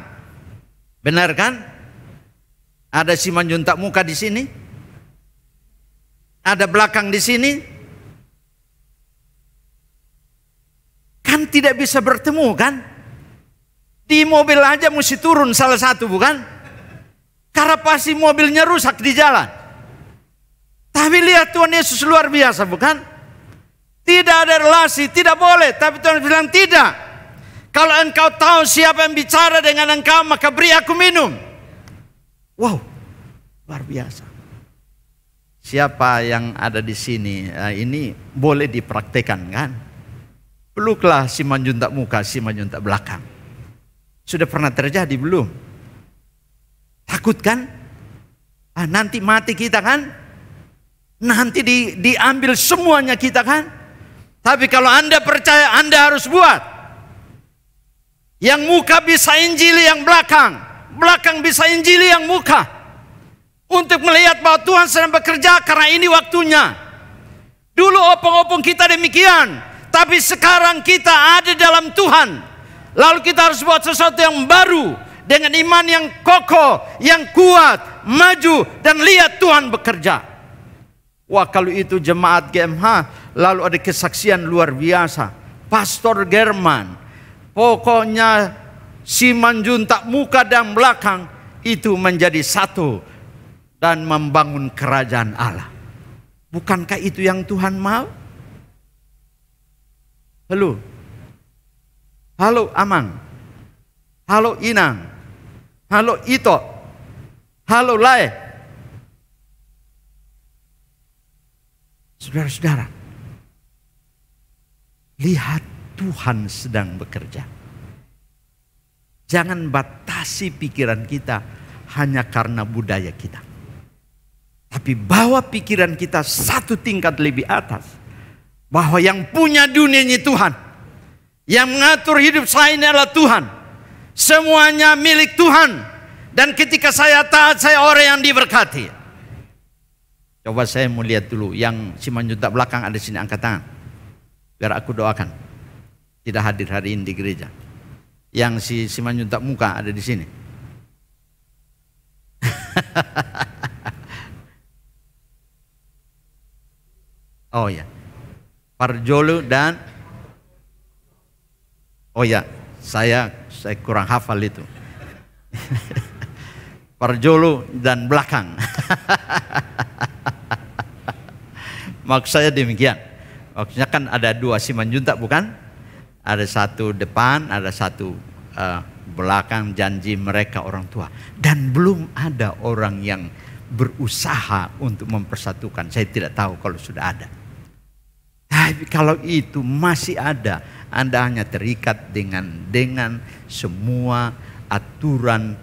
Benar kan? Ada Simanjuntak muka di sini. Ada belakang di sini. Kan tidak bisa bertemu kan? Di mobil aja mesti turun salah satu, bukan? Karena pasti mobilnya rusak di jalan. Tapi lihat Tuhan Yesus luar biasa, bukan? Tidak ada relasi, tidak boleh. Tapi Tuhan bilang tidak. Kalau engkau tahu siapa yang bicara dengan engkau, maka beri aku minum. Wow, luar biasa. Siapa yang ada di sini, ini boleh dipraktekan kan? Peluklah Simanjuntak muka, Simanjuntak belakang. Sudah pernah terjadi belum? Takut kan? Nanti mati kita kan? Nanti diambil semuanya kita kan? Tapi kalau Anda percaya, Anda harus buat. Yang muka bisa injili yang belakang. Belakang bisa injili yang muka. Untuk melihat bahwa Tuhan sedang bekerja karena ini waktunya. Dulu opung-opung kita demikian. Tapi sekarang kita ada dalam Tuhan. Lalu kita harus buat sesuatu yang baru. Dengan iman yang kokoh, yang kuat, maju dan lihat Tuhan bekerja. Wah, kalau itu jemaat GMH, lalu ada kesaksian luar biasa. Pastor German, pokoknya Simanjuntak muka dan belakang itu menjadi satu dan membangun kerajaan Allah. Bukankah itu yang Tuhan mau? Halo. Halo Amang. Halo Inang. Halo Ito. Halo Lai. Saudara-saudara, lihat Tuhan sedang bekerja. Jangan batasi pikiran kita hanya karena budaya kita. Tapi bawa pikiran kita satu tingkat lebih atas. Bahwa yang punya dunia ini Tuhan. Yang mengatur hidup saya ini adalah Tuhan. Semuanya milik Tuhan. Dan ketika saya taat, saya orang yang diberkati. Coba saya mau lihat dulu. Yang Simanjuntak belakang ada di sini, angkat tangan. Biar aku doakan. Tidak hadir hari ini di gereja. Yang si Simanjuntak muka ada di sini. Oh ya, Parjolo dan oh ya, saya kurang hafal itu. Parjolo dan belakang. Maksud saya demikian. Maksudnya kan ada dua Simanjuntak bukan? Ada satu depan, ada satu belakang, janji mereka orang tua. Dan belum ada orang yang berusaha untuk mempersatukan. Saya tidak tahu kalau sudah ada. Tapi kalau itu masih ada, Anda hanya terikat dengan semua aturan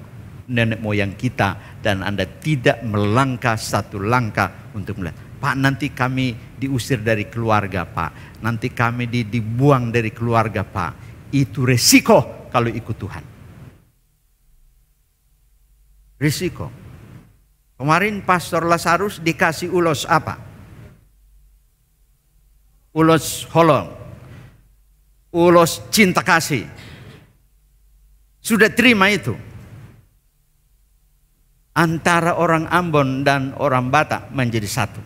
nenek moyang kita. Dan Anda tidak melangkah satu langkah untuk melihat. Pak, nanti kami diusir dari keluarga, Pak. Nanti kami dibuang dari keluarga, Pak. Itu resiko kalau ikut Tuhan. Risiko. Kemarin Pastor Lazarus dikasih ulos apa? Ulos holong. Ulos cinta kasih. Sudah terima itu. Antara orang Ambon dan orang Batak menjadi satu.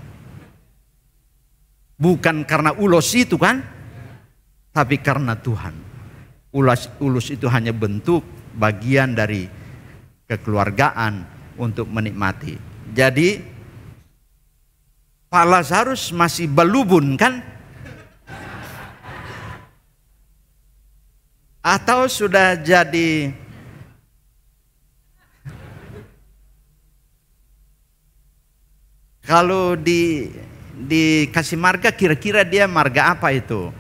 Bukan karena ulos itu kan, tapi karena Tuhan. Ulos itu hanya bentuk bagian dari kekeluargaan untuk menikmati. Jadi Pak Lazarus masih belubun kan? Atau sudah jadi kalau dikasih marga, kira-kira dia marga apa itu?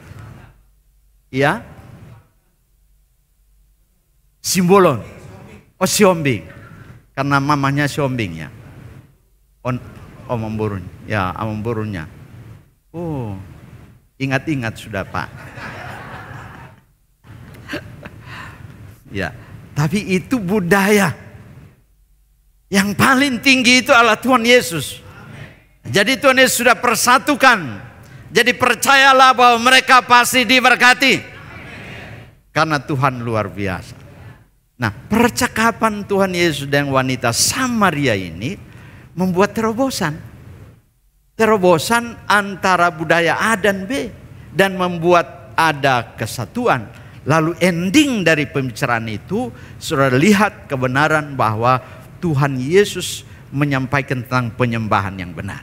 Ya? Simbolon. Oh, Siombing. Karena mamanya Siombing ya. Amamburun. Ya, Amamburunnya. Oh, ingat-ingat sudah Pak. Ya, tapi itu budaya. Yang paling tinggi itu adalah Tuhan Yesus. Jadi Tuhan Yesus sudah persatukan. Jadi percayalah bahwa mereka pasti diberkati. Karena Tuhan luar biasa. Nah, percakapan Tuhan Yesus dan wanita Samaria ini membuat terobosan. Terobosan antara budaya A dan B. Dan membuat ada kesatuan. Lalu ending dari pembicaraan itu, saudara lihat kebenaran bahwa Tuhan Yesus menyampaikan tentang penyembahan yang benar.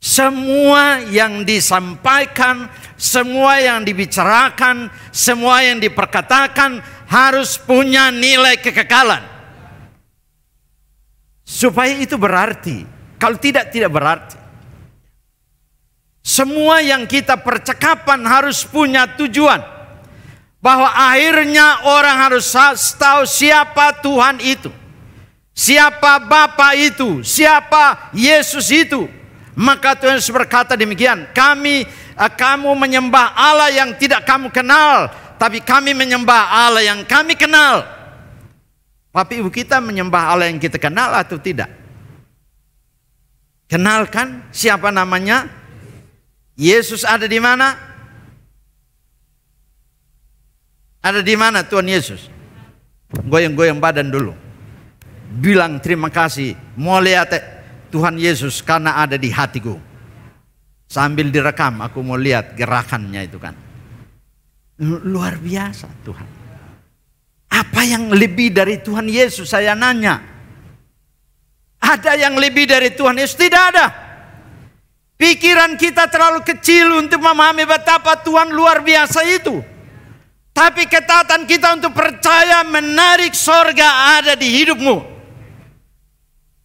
Semua yang disampaikan, semua yang dibicarakan, semua yang diperkatakan harus punya nilai kekekalan. Supaya itu berarti. Kalau tidak, tidak berarti. Semua yang kita percakapan harus punya tujuan. Bahwa akhirnya orang harus tahu siapa Tuhan itu. Siapa Bapa itu. Siapa Yesus itu. Maka Tuhan Yesus berkata demikian. Kamu menyembah Allah yang tidak kamu kenal. Tapi kami menyembah Allah yang kami kenal. Bapak Ibu kita menyembah Allah yang kita kenal atau tidak? Kenal kan? Siapa namanya? Yesus ada di mana? Ada di mana Tuhan Yesus? Goyang-goyang badan dulu. Bilang terima kasih. Mau lihat Tuhan Yesus karena ada di hatiku. Sambil direkam aku mau lihat gerakannya itu kan. Luar biasa Tuhan. Apa yang lebih dari Tuhan Yesus, saya nanya? Ada yang lebih dari Tuhan Yesus? Tidak ada. Pikiran kita terlalu kecil untuk memahami betapa Tuhan luar biasa itu. Tapi ketaatan kita untuk percaya menarik sorga ada di hidupmu.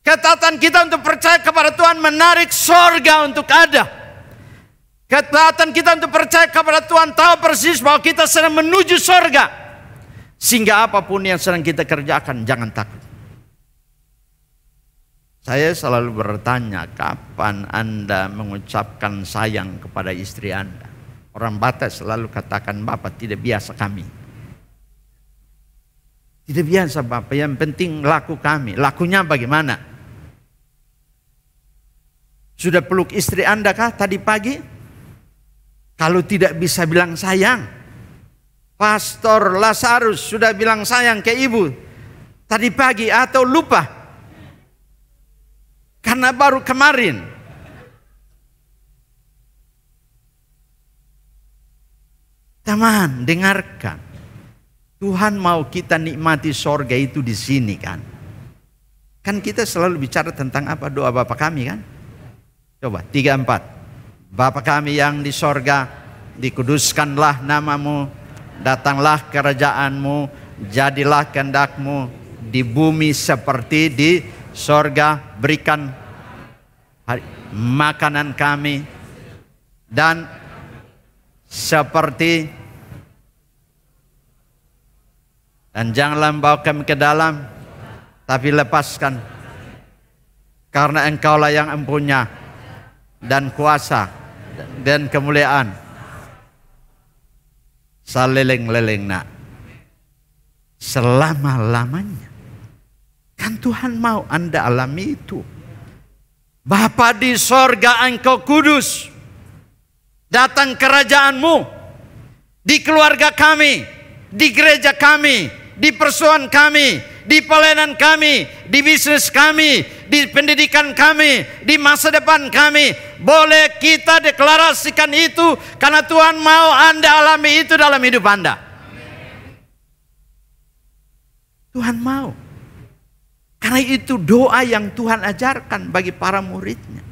Ketaatan kita untuk percaya kepada Tuhan menarik sorga untuk ada. Ketaatan kita untuk percaya kepada Tuhan tahu persis bahwa kita sedang menuju sorga. Sehingga apapun yang sedang kita kerjakan, jangan takut. Saya selalu bertanya, kapan Anda mengucapkan sayang kepada istri Anda? Orang Batak selalu katakan, Bapak tidak biasa kami. Tidak biasa Bapak, yang penting laku kami. Lakunya bagaimana? Sudah peluk istri Anda kah tadi pagi? Kalau tidak bisa bilang sayang, Pastor Lazarus sudah bilang sayang ke ibu tadi pagi atau lupa? Karena baru kemarin. Teman, dengarkan. Tuhan mau kita nikmati sorga itu di sini kan? Kan kita selalu bicara tentang apa? Doa Bapa kami kan? Coba 3, 4. Bapa kami yang di sorga, dikuduskanlah namamu. Datanglah kerajaanmu, jadilah kehendakmu di bumi seperti di sorga. Berikan makanan kami dan seperti, dan janganlah membawa kami ke dalam, tapi lepaskan, karena Engkaulah yang empunya dan kuasa dan kemuliaan saleleng-leleng nak selama-lamanya. Kan Tuhan mau Anda alami itu. Bapa di sorga, Engkau kudus. Datang kerajaanmu di keluarga kami, di gereja kami, di persoalan kami, di pelayanan kami, di bisnis kami, di pendidikan kami, di masa depan kami. Boleh kita deklarasikan itu karena Tuhan mau Anda alami itu dalam hidup Anda. Tuhan mau. Karena itu doa yang Tuhan ajarkan bagi para muridnya.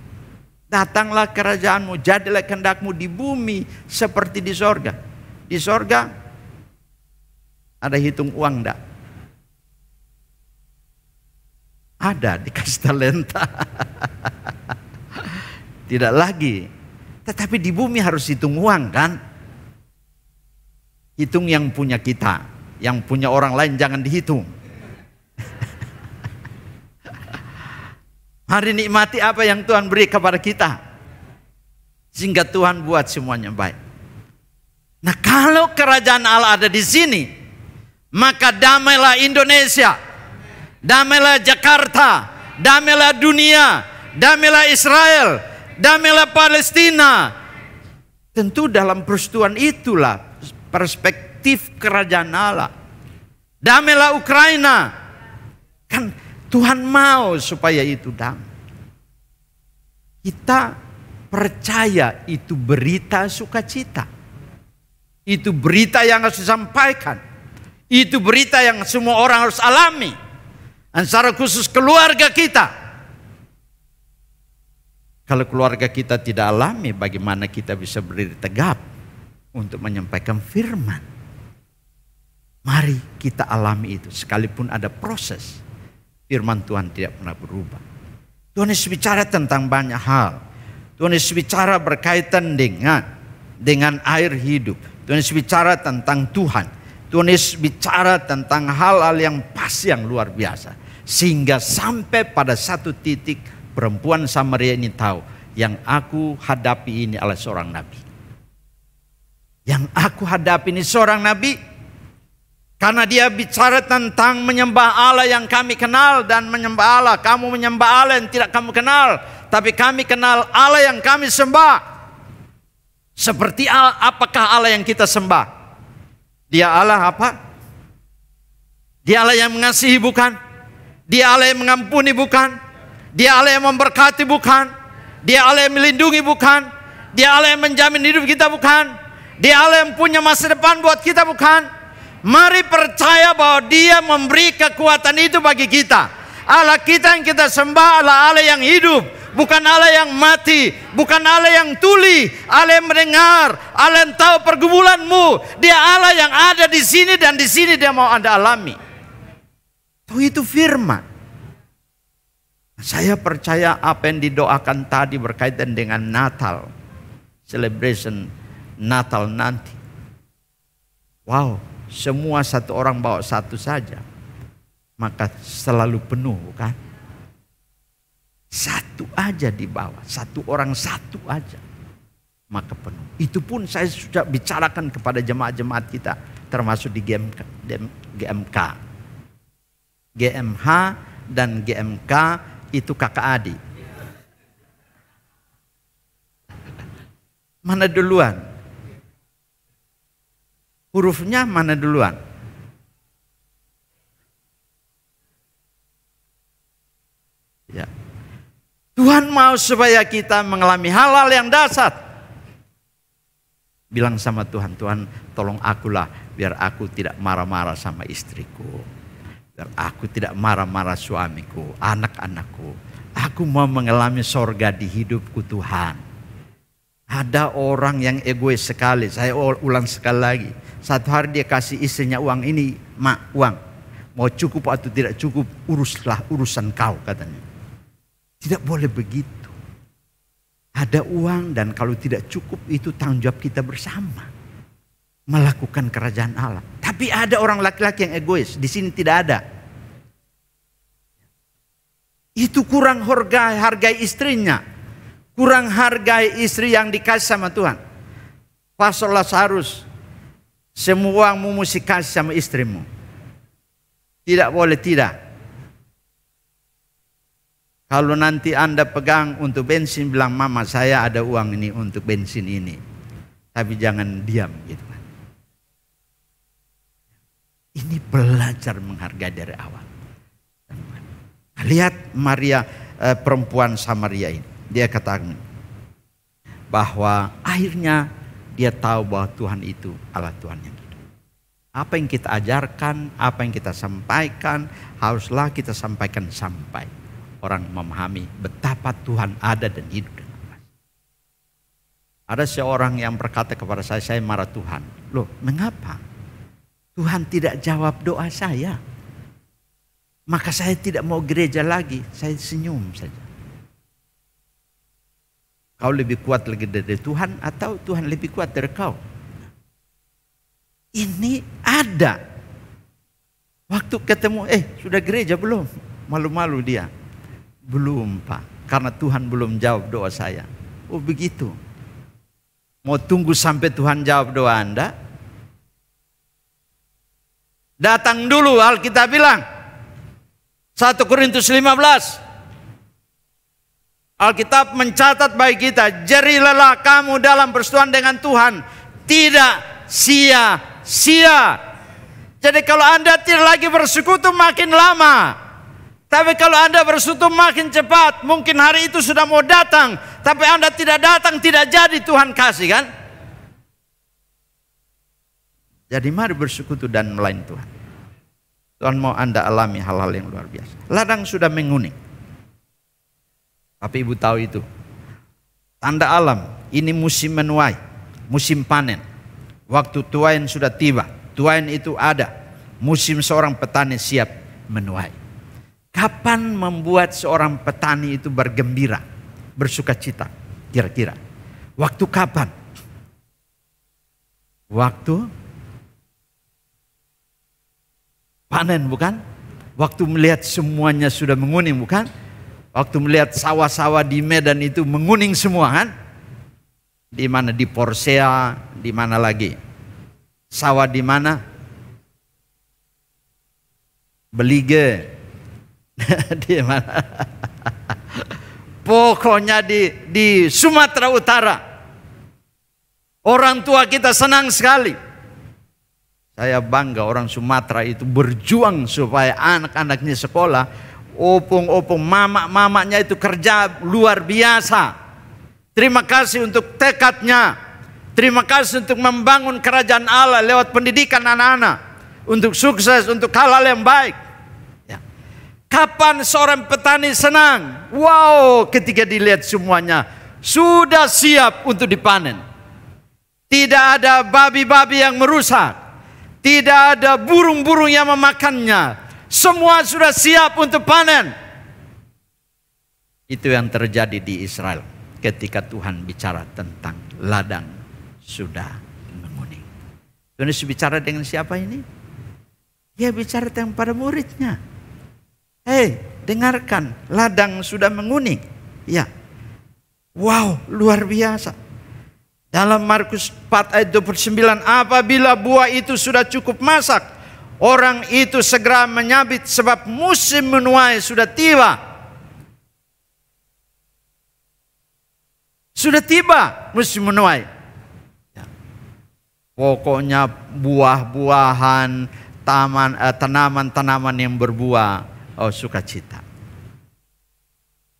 Datanglah kerajaanmu, jadilah kehendakmu di bumi seperti di sorga. Di sorga ada hitung uang enggak? Ada, dikasih talenta. Tidak lagi. Tetapi di bumi harus hitung uang kan? Hitung yang punya kita. Yang punya orang lain jangan dihitung. Mari nikmati apa yang Tuhan beri kepada kita. Sehingga Tuhan buat semuanya baik. Nah, kalau kerajaan Allah ada di sini, maka damailah Indonesia. Damailah Jakarta. Damailah dunia. Damailah Israel. Damailah Palestina. Tentu dalam peristiwa itulah perspektif kerajaan Allah. Damailah Ukraina. Kan Tuhan mau supaya itu damai. Kita percaya itu berita sukacita. Itu berita yang harus disampaikan. Itu berita yang semua orang harus alami. Dan secara khusus keluarga kita. Kalau keluarga kita tidak alami, bagaimana kita bisa berdiri tegap untuk menyampaikan firman? Mari kita alami itu. Sekalipun ada proses, firman Tuhan tidak pernah berubah. Tuhan Yesus bicara tentang banyak hal. Tuhan Yesus bicara berkaitan dengan air hidup. Tuhan Yesus bicara tentang Tuhan. Tuhan Yesus bicara tentang hal-hal yang pasti, yang luar biasa. Sehingga sampai pada satu titik, perempuan Samaria ini tahu, yang aku hadapi ini adalah seorang nabi. Yang aku hadapi ini seorang nabi. Karena dia bicara tentang menyembah Allah yang kami kenal dan menyembah Allah. Kamu menyembah Allah yang tidak kamu kenal. Tapi kami kenal Allah yang kami sembah. Seperti apakah Allah yang kita sembah? Dia Allah apa? Dia Allah yang mengasihi bukan? Dia Allah yang mengampuni bukan? Dia Allah yang memberkati bukan? Dia Allah yang melindungi bukan? Dia Allah yang menjamin hidup kita bukan? Dia Allah yang punya masa depan buat kita bukan? Mari percaya bahwa Dia memberi kekuatan itu bagi kita. Allah kita yang kita sembah adalah Allah yang hidup, bukan Allah yang mati, bukan Allah yang tuli, Allah yang mendengar, Allah yang tahu pergumulanmu. Dia Allah yang ada di sini dan di sini Dia mau Anda alami. Itu firman. Saya percaya apa yang didoakan tadi berkaitan dengan Natal, celebration Natal nanti. Wow, semua satu orang bawa satu saja, maka selalu penuh, kan? Satu aja dibawa, satu orang satu aja, maka penuh. Itu pun saya sudah bicarakan kepada jemaat-jemaat kita, termasuk di GMK. GMH dan GMK itu kakak adik. Mana duluan? Hurufnya mana duluan? Ya. Tuhan mau supaya kita mengalami hal-hal yang dasar. Bilang sama Tuhan, Tuhan tolong akulah biar aku tidak marah-marah sama istriku. Biar aku tidak marah-marah suamiku, anak-anakku. Aku mau mengalami sorga di hidupku Tuhan. Ada orang yang egois sekali, saya ulang sekali lagi. Satu hari dia kasih istrinya uang, ini mak uang. Mau cukup atau tidak cukup, uruslah urusan kau katanya. Tidak boleh begitu. Ada uang dan kalau tidak cukup itu tanggung jawab kita bersama. Melakukan kerajaan Allah. Tapi ada orang laki-laki yang egois, di sini tidak ada. Itu kurang hargai istrinya. Kurang hargai istri yang dikasih sama Tuhan. Pastor Lazarus, semua uangmu mesti kasih sama istrimu. Tidak boleh tidak. Kalau nanti Anda pegang untuk bensin, bilang mama saya ada uang ini untuk bensin ini. Tapi jangan diam gitu kan. Ini belajar menghargai dari awal. Lihat Maria, perempuan Samaria ini. Dia katakan bahwa akhirnya dia tahu bahwa Tuhan itu Allah Tuhan yang hidup. Apa yang kita ajarkan, apa yang kita sampaikan, haruslah kita sampaikan sampai orang memahami betapa Tuhan ada dan hidup dengan baik. Ada seorang yang berkata kepada saya marah Tuhan. Loh, mengapa? Tuhan tidak jawab doa saya. Maka saya tidak mau gereja lagi, saya senyum saja. Kau lebih kuat lagi dari Tuhan atau Tuhan lebih kuat dari kau? Ini ada. Waktu ketemu, sudah gereja belum? Malu-malu dia. Belum Pak, karena Tuhan belum jawab doa saya. Oh begitu. Mau tunggu sampai Tuhan jawab doa Anda? Datang dulu, Alkitab bilang. 1 Korintus 15. Alkitab mencatat bagi kita, jerilah kamu dalam persekutuan dengan Tuhan, tidak sia-sia. Jadi kalau Anda tidak lagi bersekutu makin lama. Tapi kalau Anda bersekutu makin cepat, mungkin hari itu sudah mau datang, tapi Anda tidak datang, tidak jadi Tuhan kasih kan? Jadi mari bersekutu dan melayani Tuhan. Tuhan mau Anda alami hal-hal yang luar biasa. Ladang sudah menguning. Tapi ibu tahu itu tanda alam, ini musim menuai, musim panen. Waktu tuain sudah tiba, tuain itu ada. Musim seorang petani siap menuai. Kapan membuat seorang petani itu bergembira, bersuka cita? Kira-kira waktu kapan? Waktu panen bukan? Waktu melihat semuanya sudah menguning bukan? Waktu melihat sawah-sawah di Medan itu menguning semua kan? Di mana? Di Porsea, di mana lagi? Sawah di mana? Belige. Di mana? Pokoknya di Sumatera Utara. Orang tua kita senang sekali. Saya bangga orang Sumatera itu berjuang supaya anak-anaknya sekolah. Opung-opung mama-mamanya itu kerja luar biasa. Terima kasih untuk tekadnya. Terima kasih untuk membangun kerajaan Allah lewat pendidikan anak-anak. untuk sukses, untuk hal-hal yang baik. Ya. Kapan seorang petani senang? Wow, ketika dilihat semuanya sudah siap untuk dipanen. Tidak ada babi-babi yang merusak. Tidak ada burung-burung yang memakannya. Semua sudah siap untuk panen. Itu yang terjadi di Israel ketika Tuhan bicara tentang ladang sudah menguning. Tuhan Yesus bicara dengan siapa ini? Dia bicara tentang para muridnya. Hei, dengarkan, ladang sudah menguning. Ya. Wow, luar biasa. Dalam Markus 4 ayat 29, apabila buah itu sudah cukup masak, orang itu segera menyabit sebab musim menuai sudah tiba. Sudah tiba musim menuai. Ya. Pokoknya buah-buahan, tanaman-tanaman yang berbuah, sukacita.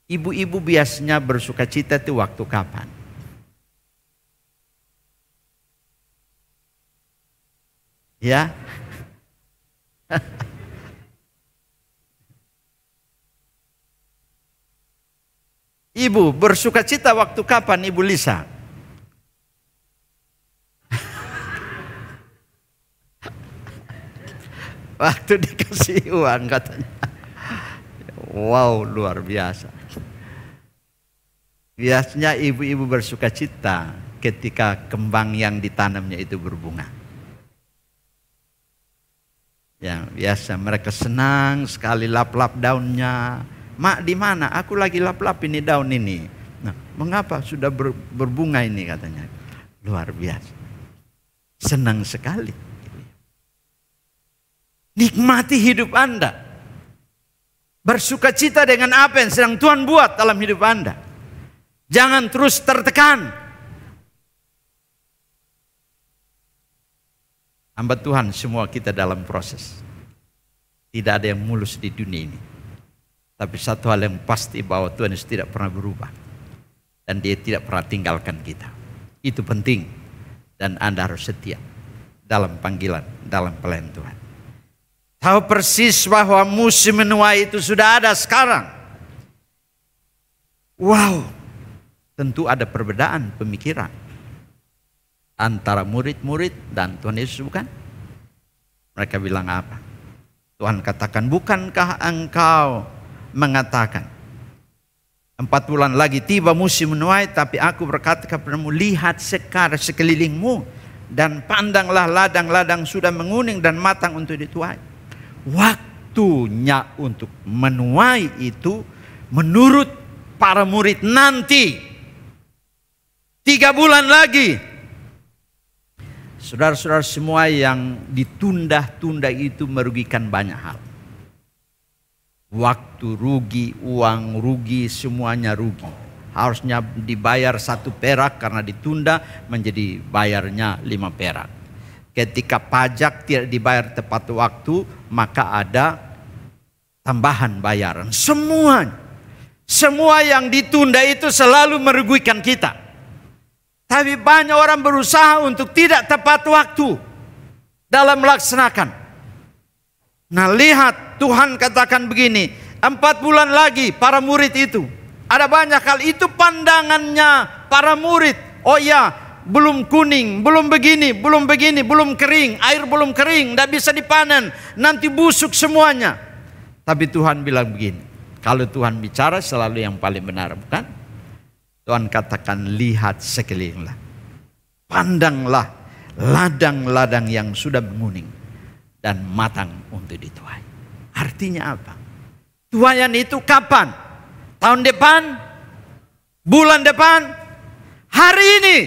Ibu-ibu biasanya bersukacita itu waktu kapan? Ya. Ibu bersukacita waktu kapan, Ibu Lisa? Waktu dikasih uang katanya. Wow, luar biasa. Biasanya ibu-ibu bersukacita ketika kembang yang ditanamnya itu berbunga. Ya, biasa mereka senang sekali lap-lap daunnya. Mak, di mana? Aku lagi lap-lap ini daun ini. Nah, mengapa sudah berbunga ini katanya? Luar biasa. Senang sekali. Nikmati hidup Anda. Bersukacita dengan apa yang sedang Tuhan buat dalam hidup Anda. Jangan terus tertekan. Hamba Tuhan, semua kita dalam proses. Tidak ada yang mulus di dunia ini. Tapi satu hal yang pasti bahwa Tuhan Yesus tidak pernah berubah. Dan Dia tidak pernah tinggalkan kita. Itu penting. Dan Anda harus setia dalam panggilan, dalam pelayanan Tuhan. Tahu persis bahwa musim menuai itu sudah ada sekarang. Wow. Tentu ada perbedaan pemikiran antara murid-murid dan Tuhan Yesus, bukan? Mereka bilang apa? Tuhan katakan, bukankah engkau mengatakan 4 bulan lagi tiba musim menuai, tapi aku berkata kepadamu, lihat sekarang sekelilingmu dan pandanglah ladang-ladang sudah menguning dan matang untuk dituai. Waktunya untuk menuai itu menurut para murid nanti 3 bulan lagi. Saudara-saudara semua, yang ditunda-tunda itu merugikan banyak hal. Waktu rugi, uang rugi, semuanya rugi. Harusnya dibayar 1 perak karena ditunda menjadi bayarnya 5 perak. Ketika pajak tidak dibayar tepat waktu, maka ada tambahan bayaran. Semua yang ditunda itu selalu merugikan kita. Tapi banyak orang berusaha untuk tidak tepat waktu dalam melaksanakan. Nah, lihat, Tuhan katakan begini, 4 bulan lagi para murid itu. Ada banyak hal, itu pandangannya para murid. Oh ya, belum kuning, belum begini, belum kering, air belum kering, tidak bisa dipanen, nanti busuk semuanya. Tapi Tuhan bilang begini, kalau Tuhan bicara selalu yang paling benar, bukan? Tuhan katakan, lihat sekelilinglah, pandanglah ladang-ladang yang sudah menguning dan matang untuk dituai. Artinya apa? Tuaian itu kapan? Tahun depan? Bulan depan? Hari ini?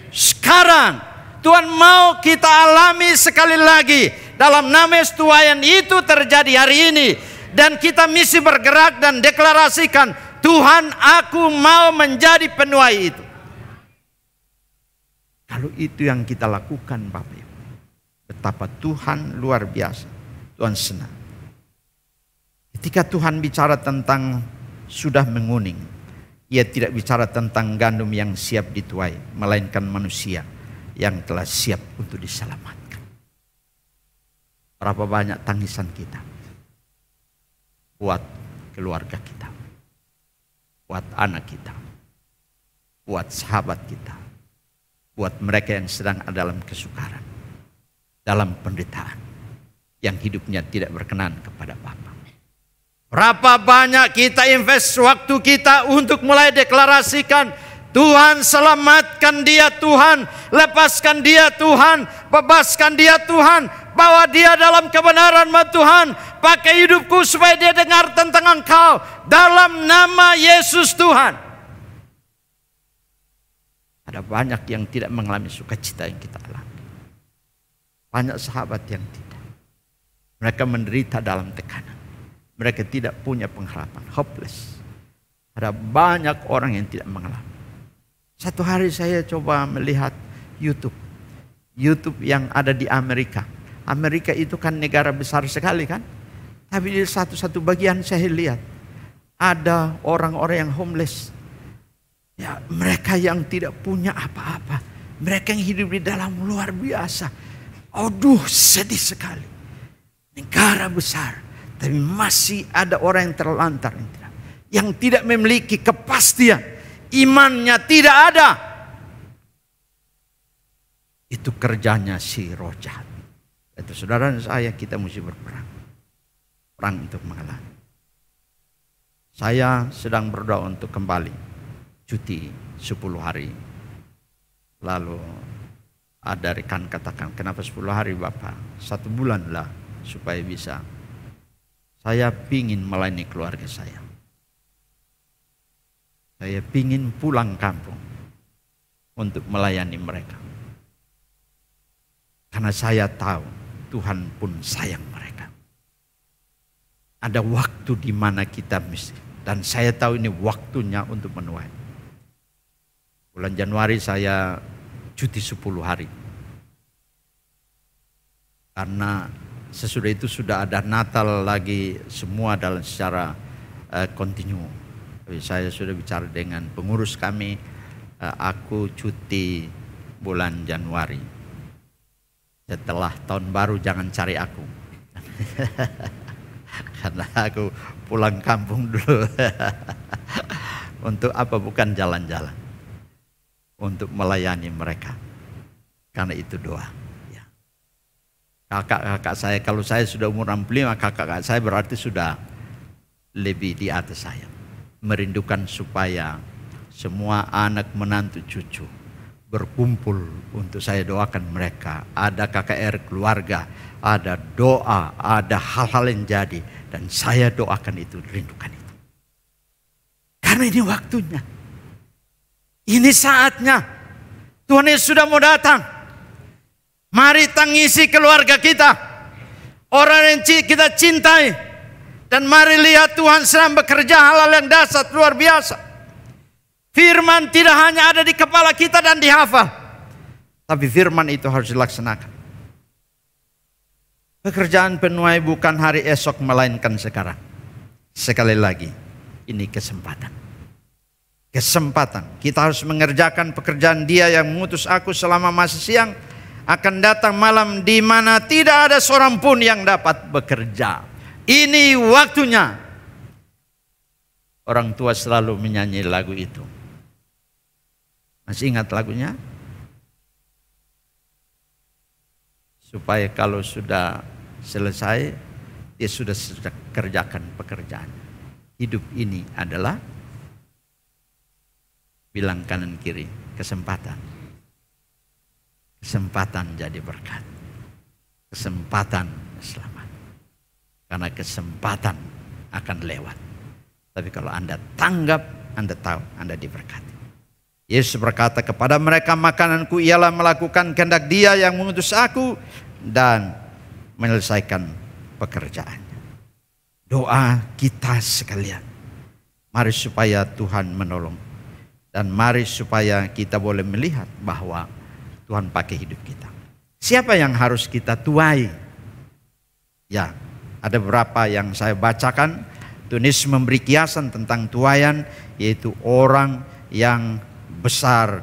Sekarang? Tuhan mau kita alami sekali lagi. Dalam nama tuaian itu terjadi hari ini. Dan kita mesti bergerak dan deklarasikan, Tuhan, aku mau menjadi penuai itu. Kalau itu yang kita lakukan, Bapak Ibu, betapa Tuhan luar biasa. Tuhan senang. Ketika Tuhan bicara tentang sudah menguning, Ia tidak bicara tentang gandum yang siap dituai, melainkan manusia yang telah siap untuk diselamatkan. Berapa banyak tangisan kita buat keluarga kita, buat anak kita, buat sahabat kita, buat mereka yang sedang ada dalam kesukaran, dalam penderitaan, yang hidupnya tidak berkenan kepada Bapa. Berapa banyak kita invest waktu kita untuk mulai deklarasikan, Tuhan selamatkan dia Tuhan, lepaskan dia Tuhan, bebaskan dia Tuhan, bawa dia dalam kebenaran Tuhan, pakai hidupku supaya dia dengar tentang Engkau, dalam nama Yesus Tuhan. Ada banyak yang tidak mengalami sukacita yang kita alami. Banyak sahabat yang tidak. Mereka menderita dalam tekanan. Mereka tidak punya pengharapan, hopeless. Ada banyak orang yang tidak mengalami. Satu hari saya coba melihat YouTube yang ada di Amerika. Amerika itu kan negara besar sekali kan. Tapi di satu bagian saya lihat ada orang-orang yang homeless. Ya, mereka yang tidak punya apa-apa. Mereka yang hidup di dalam luar biasa. Aduh, sedih sekali. Negara besar, tapi masih ada orang yang terlantar, yang tidak memiliki kepastian, imannya tidak ada. Itu kerjanya si roh jahat. Itu saudara dan saya, kita mesti berperang. Perang untuk mengalami. Saya sedang berdoa untuk kembali cuti 10 hari. Lalu ada rekan katakan, kenapa 10 hari Bapak? 1 bulan lah supaya bisa. Saya pingin melayani keluarga saya. Saya pingin pulang kampung untuk melayani mereka. Karena saya tahu Tuhan pun sayang mereka. Ada waktu di mana kita mesti, dan saya tahu ini waktunya untuk menuai. Bulan Januari saya cuti 10 hari. Karena sesudah itu sudah ada Natal lagi, semua dalam secara kontinu. Saya sudah bicara dengan pengurus kami, aku cuti bulan Januari. Setelah tahun baru jangan cari aku. Karena aku pulang kampung dulu. Untuk apa? Bukan jalan-jalan. Untuk melayani mereka. Karena itu doa. Ya. Kakak-kakak saya, kalau saya sudah umur 65, kakak-kakak saya berarti sudah lebih di atas saya. Merindukan supaya semua anak menantu cucu berkumpul untuk saya doakan mereka. Ada KKR keluarga, ada doa, ada hal-hal yang jadi. Dan saya doakan itu, rindukan itu. Karena ini waktunya. Ini saatnya. Tuhan Yesus sudah mau datang. Mari tangisi keluarga kita. Orang yang kita cintai. Dan mari lihat Tuhan sedang bekerja hal-hal yang dahsyat luar biasa. Firman tidak hanya ada di kepala kita dan dihafal. Tapi firman itu harus dilaksanakan. Pekerjaan penuai bukan hari esok melainkan sekarang. Sekali lagi, ini kesempatan. Kesempatan. Kita harus mengerjakan pekerjaan Dia yang mengutus aku selama masih siang. Akan datang malam di mana tidak ada seorang pun yang dapat bekerja. Ini waktunya. Orang tua selalu menyanyi lagu itu. Masih ingat lagunya? Supaya kalau sudah selesai, dia sudah kerjakan pekerjaan. Hidup ini adalah, bilang kanan kiri, kesempatan. Kesempatan jadi berkat. Kesempatan selamat. Karena kesempatan akan lewat. Tapi kalau Anda tanggap, Anda tahu Anda diberkati. Yesus berkata kepada mereka, makananku ialah melakukan kehendak Dia yang mengutus aku dan menyelesaikan pekerjaannya. Doa kita sekalian. Mari supaya Tuhan menolong. Dan mari supaya kita boleh melihat bahwa Tuhan pakai hidup kita. Siapa yang harus kita tuai? Ya, ada beberapa yang saya bacakan. Tunis memberi kiasan tentang tuaian, yaitu orang yang besar,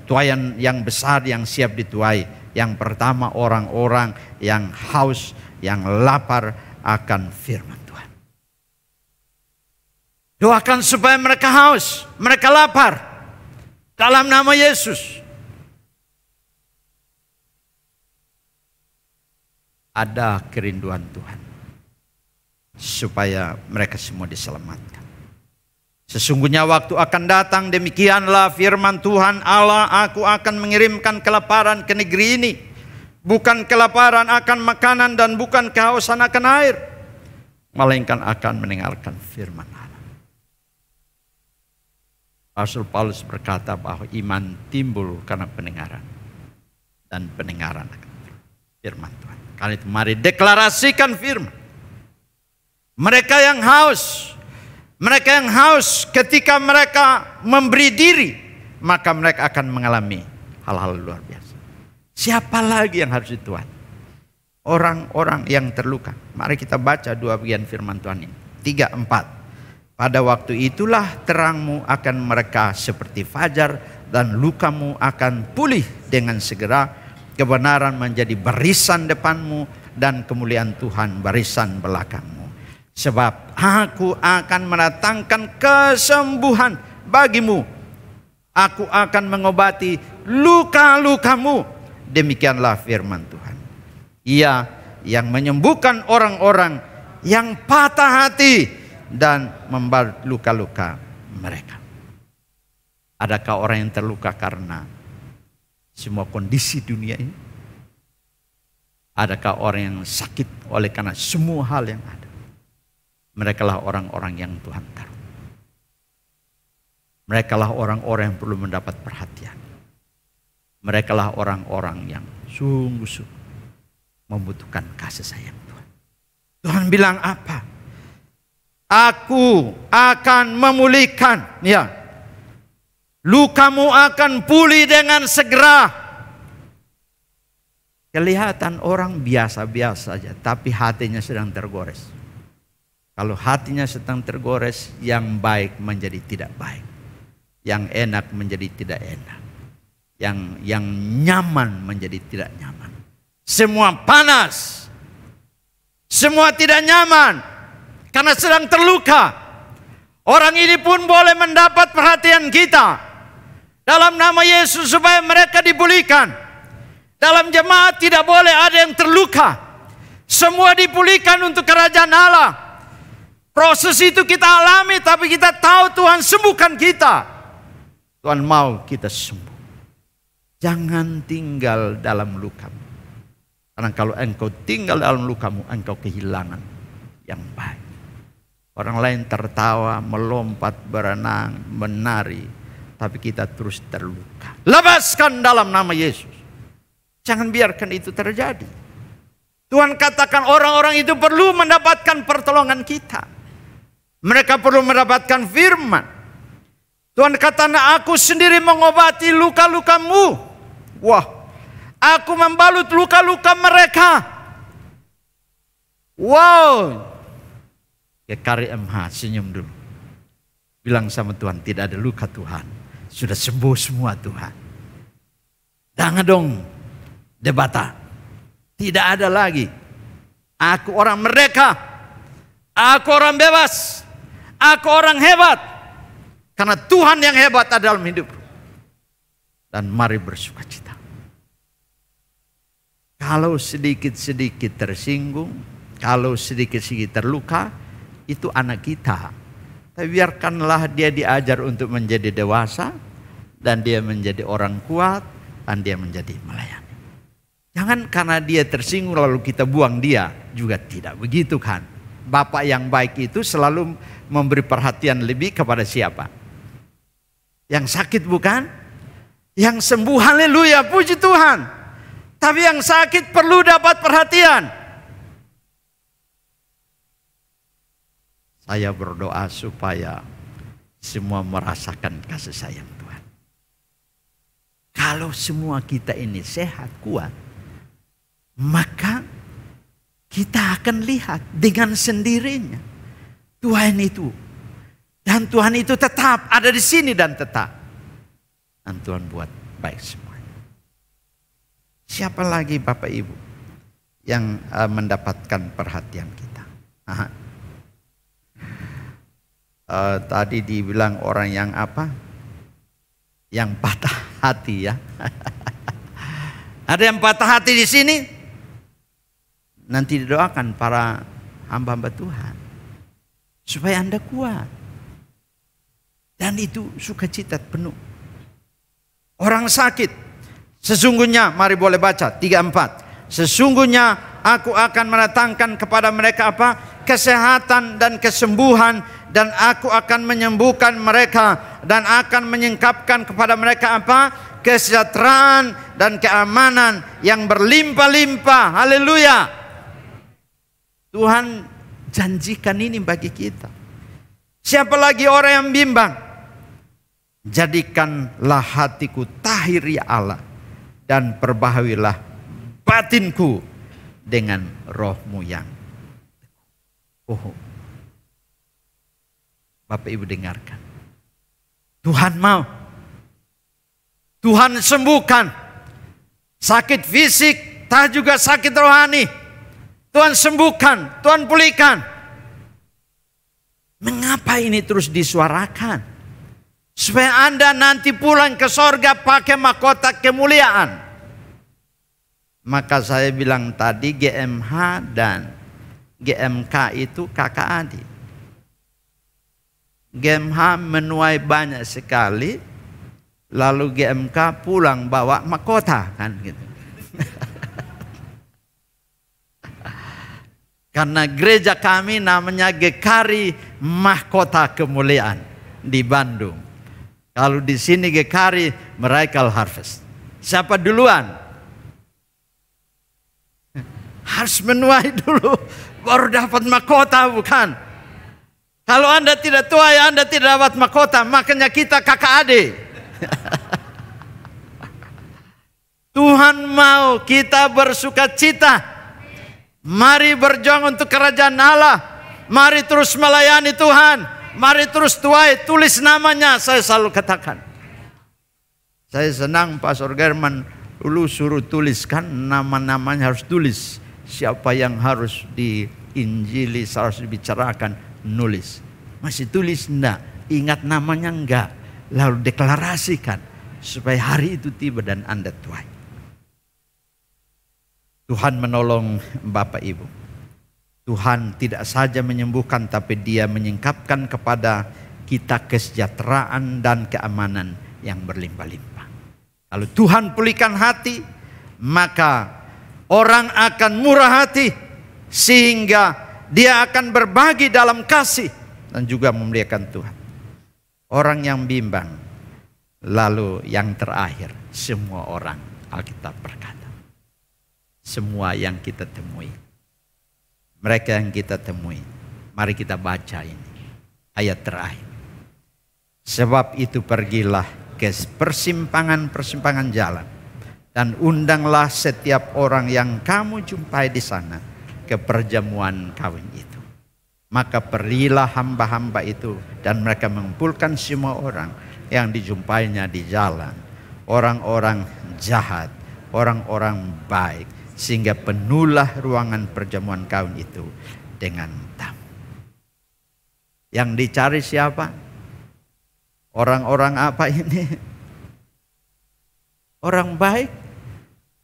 tuaian yang besar yang siap dituai. Yang pertama orang-orang yang haus, yang lapar akan firman Tuhan. Doakan supaya mereka haus, mereka lapar. Dalam nama Yesus. Ada kerinduan Tuhan. Supaya mereka semua diselamatkan. Sesungguhnya waktu akan datang, demikianlah firman Tuhan Allah, aku akan mengirimkan kelaparan ke negeri ini. Bukan kelaparan akan makanan dan bukan kehausan akan air. Melainkan akan mendengarkan firman Allah. Rasul Paulus berkata bahwa iman timbul karena pendengaran. Dan pendengaran akan firman Tuhan. Karena itu mari deklarasikan firman. Mereka yang haus. Mereka yang haus ketika mereka memberi diri, maka mereka akan mengalami hal-hal luar biasa. Siapa lagi yang harus dituan? Orang-orang yang terluka. Mari kita baca dua bagian firman Tuhan ini. 3, 4. Pada waktu itulah terangmu akan mereka seperti fajar dan lukamu akan pulih dengan segera. Kebenaran menjadi barisan depanmu dan kemuliaan Tuhan barisan belakangmu. Sebab aku akan mendatangkan kesembuhan bagimu. Aku akan mengobati luka-lukamu. Demikianlah firman Tuhan. Ia yang menyembuhkan orang-orang yang patah hati dan membalut luka-luka mereka. Adakah orang yang terluka karena semua kondisi dunia ini? Adakah orang yang sakit oleh karena semua hal yang ada? Mereka lah orang-orang yang Tuhan taruh. Mereka lah orang-orang yang perlu mendapat perhatian. Mereka lah orang-orang yang sungguh-sungguh membutuhkan kasih sayang Tuhan. Tuhan bilang apa? Aku akan memulihkan, ya. Lukamu akan pulih dengan segera. Kelihatan orang biasa-biasa saja, tapi hatinya sedang tergores. Kalau hatinya sedang tergores, yang baik menjadi tidak baik. Yang enak menjadi tidak enak. Yang nyaman menjadi tidak nyaman. Semua panas. Semua tidak nyaman. Karena sedang terluka. Orang ini pun boleh mendapat perhatian kita. Dalam nama Yesus supaya mereka dipulihkan. Dalam jemaat tidak boleh ada yang terluka. Semua dipulihkan untuk kerajaan Allah. Proses itu kita alami, tapi kita tahu Tuhan sembuhkan kita. Tuhan mau kita sembuh. Jangan tinggal dalam lukamu. Karena kalau engkau tinggal dalam lukamu, engkau kehilangan yang baik. Orang lain tertawa, melompat, berenang, menari. Tapi kita terus terluka. Lepaskan dalam nama Yesus. Jangan biarkan itu terjadi. Tuhan katakan orang-orang itu perlu mendapatkan pertolongan kita. Mereka perlu mendapatkan firman. Tuhan kata, aku sendiri mengobati luka-lukamu. Wah, aku membalut luka-luka mereka. Wow. Ya Kari MH senyum dulu. Bilang sama Tuhan, tidak ada luka Tuhan. Sudah sembuh semua Tuhan. Jangan dong debata. Tidak ada lagi. Aku orang merdeka. Aku orang bebas. Aku orang hebat. Karena Tuhan yang hebat ada dalam hidupku. Dan mari bersuka cita. Kalau sedikit-sedikit tersinggung, kalau sedikit-sedikit terluka, itu anak kita. Tapi biarkanlah dia diajar untuk menjadi dewasa. Dan dia menjadi orang kuat. Dan dia menjadi melayani. Jangan karena dia tersinggung lalu kita buang dia. Juga tidak begitu kan. Bapak yang baik itu selalu memberi perhatian lebih kepada siapa? Yang sakit bukan? Yang sembuh, haleluya, puji Tuhan. Tapi yang sakit perlu dapat perhatian. Saya berdoa supaya semua merasakan kasih sayang Tuhan. Kalau semua kita ini sehat, kuat, maka kita akan lihat dengan sendirinya Tuhan itu. Dan Tuhan itu tetap ada di sini dan tetap. Dan Tuhan buat baik semuanya. Siapa lagi Bapak Ibu yang mendapatkan perhatian kita? Tadi dibilang orang yang apa? Yang patah hati ya. Ada yang patah hati di sini? Nanti didoakan para hamba-hamba Tuhan supaya Anda kuat. Dan itu sukacita penuh. Orang sakit, sesungguhnya, mari boleh baca 3:4. Sesungguhnya aku akan mendatangkan kepada mereka apa? Kesehatan dan kesembuhan, dan aku akan menyembuhkan mereka dan akan menyingkapkan kepada mereka apa? Kesejahteraan dan keamanan yang berlimpah-limpah. Haleluya. Tuhan janjikan ini bagi kita. Siapa lagi orang yang bimbang? Jadikanlah hatiku tahir ya Allah, dan perbaharuilah batinku dengan rohmu yang Bapak Ibu dengarkan. Tuhan mau. Tuhan sembuhkan sakit fisik, tak juga sakit rohani. Tuhan sembuhkan, Tuhan pulihkan. Mengapa ini terus disuarakan? Supaya Anda nanti pulang ke sorga pakai mahkota kemuliaan. Maka saya bilang tadi GMH dan GMK itu kakak adik. GMH menuai banyak sekali, lalu GMK pulang bawa mahkota kan gitu. Karena gereja kami namanya GKRI Mahkota Kemuliaan di Bandung. Kalau di sini GKRI Miracle Harvest. Siapa duluan? Harus menuai dulu, baru dapat mahkota, bukan? Kalau Anda tidak tuai, Anda tidak dapat mahkota. Makanya kita kakak adik. Tuhan mau kita bersukacita. Mari berjuang untuk kerajaan Allah. Mari terus melayani Tuhan. Mari terus tuai, tulis namanya. Saya selalu katakan. Saya senang Pastor German dulu suruh tuliskan nama-namanya, harus tulis. Siapa yang harus diinjili, harus dibicarakan, nulis. Masih tulis enggak? Ingat namanya enggak? Lalu deklarasikan supaya hari itu tiba dan Anda tuai. Tuhan menolong Bapak Ibu. Tuhan tidak saja menyembuhkan, tapi Dia menyingkapkan kepada kita kesejahteraan dan keamanan yang berlimpah-limpah. Kalau Tuhan pulihkan hati, maka orang akan murah hati, sehingga dia akan berbagi dalam kasih dan juga memuliakan Tuhan. Orang yang bimbang, lalu yang terakhir, semua orang, Alkitab berkata. Semua yang kita temui, mereka yang kita temui, mari kita baca ini ayat terakhir. Sebab itu pergilah ke persimpangan-persimpangan jalan dan undanglah setiap orang yang kamu jumpai di sana ke perjamuan kawin itu. Maka pergilah hamba-hamba itu dan mereka mengumpulkan semua orang yang dijumpainya di jalan, orang-orang jahat, orang-orang baik, sehingga penuhlah ruangan perjamuan kawin itu dengan tamu. Yang dicari siapa? Orang-orang apa ini? Orang baik,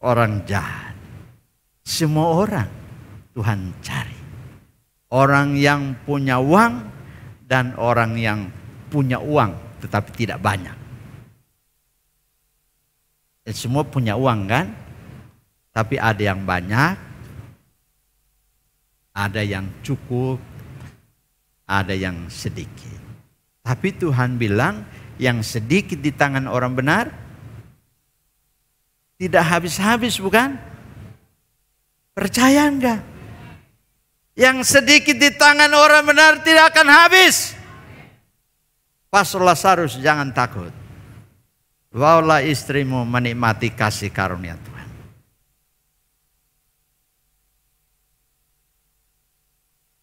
orang jahat. Semua orang Tuhan cari. Orang yang punya uang dan orang yang punya uang tetapi tidak banyak. Semua punya uang kan? Tapi ada yang banyak, ada yang cukup, ada yang sedikit. Tapi Tuhan bilang yang sedikit di tangan orang benar tidak habis-habis, bukan? Percaya enggak? Yang sedikit di tangan orang benar tidak akan habis. Pastor Lazarus, jangan takut. Bawalah istrimu menikmati kasih karunia Tuhan.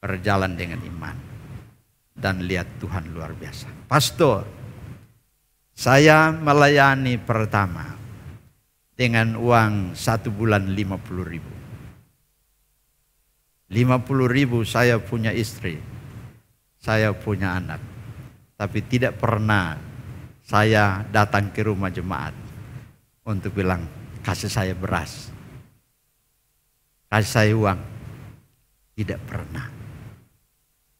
Berjalan dengan iman dan lihat Tuhan luar biasa. Pastor, saya melayani pertama dengan uang 1 bulan 50.000. 50.000 saya punya istri, saya punya anak. Tapi tidak pernah saya datang ke rumah jemaat untuk bilang, kasih saya beras, kasih saya uang. Tidak pernah.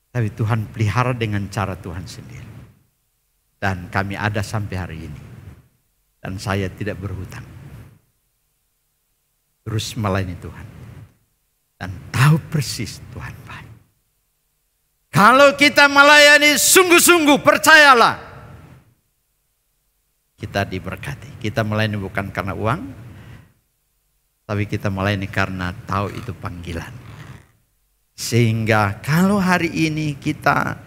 Tapi Tuhan pelihara dengan cara Tuhan sendiri. Dan kami ada sampai hari ini. Dan saya tidak berhutang. Terus melayani Tuhan. Dan tahu persis Tuhan baik. Kalau kita melayani sungguh-sungguh, percayalah, kita diberkati. Kita melayani bukan karena uang, tapi kita melayani karena tahu itu panggilan. Sehingga kalau hari ini kita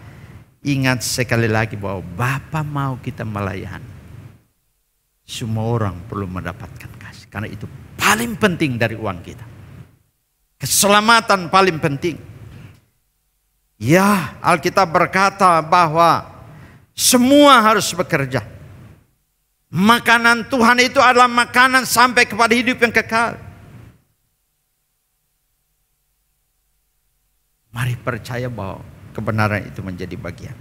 ingat sekali lagi bahwa Bapa mau kita melayani, semua orang perlu mendapatkan kasih. Karena itu paling penting dari uang kita. Keselamatan paling penting. Ya, Alkitab berkata bahwa semua harus bekerja. Makanan Tuhan itu adalah makanan sampai kepada hidup yang kekal. Mari percaya bahwa kebenaran itu menjadi bagian.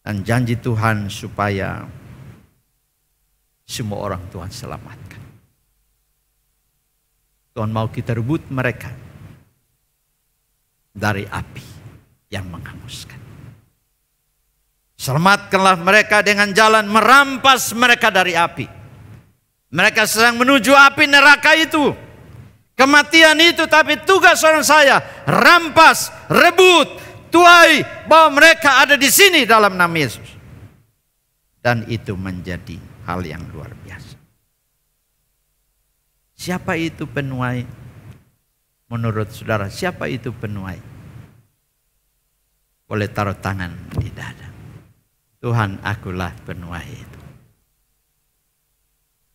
Dan janji Tuhan supaya semua orang Tuhan selamatkan. Tuhan mau kita rebut mereka dari api yang menghanguskan. Selamatkanlah mereka dengan jalan merampas mereka dari api. Mereka sedang menuju api neraka itu. Kematian itu, tapi tugas orang saya rampas, rebut, tuai bahwa mereka ada di sini dalam nama Yesus. Dan itu menjadi hal yang luar biasa. Siapa itu penuai? Menurut saudara, siapa itu penuai? Boleh taruh tangan di dada. Tuhan, akulah penuai itu.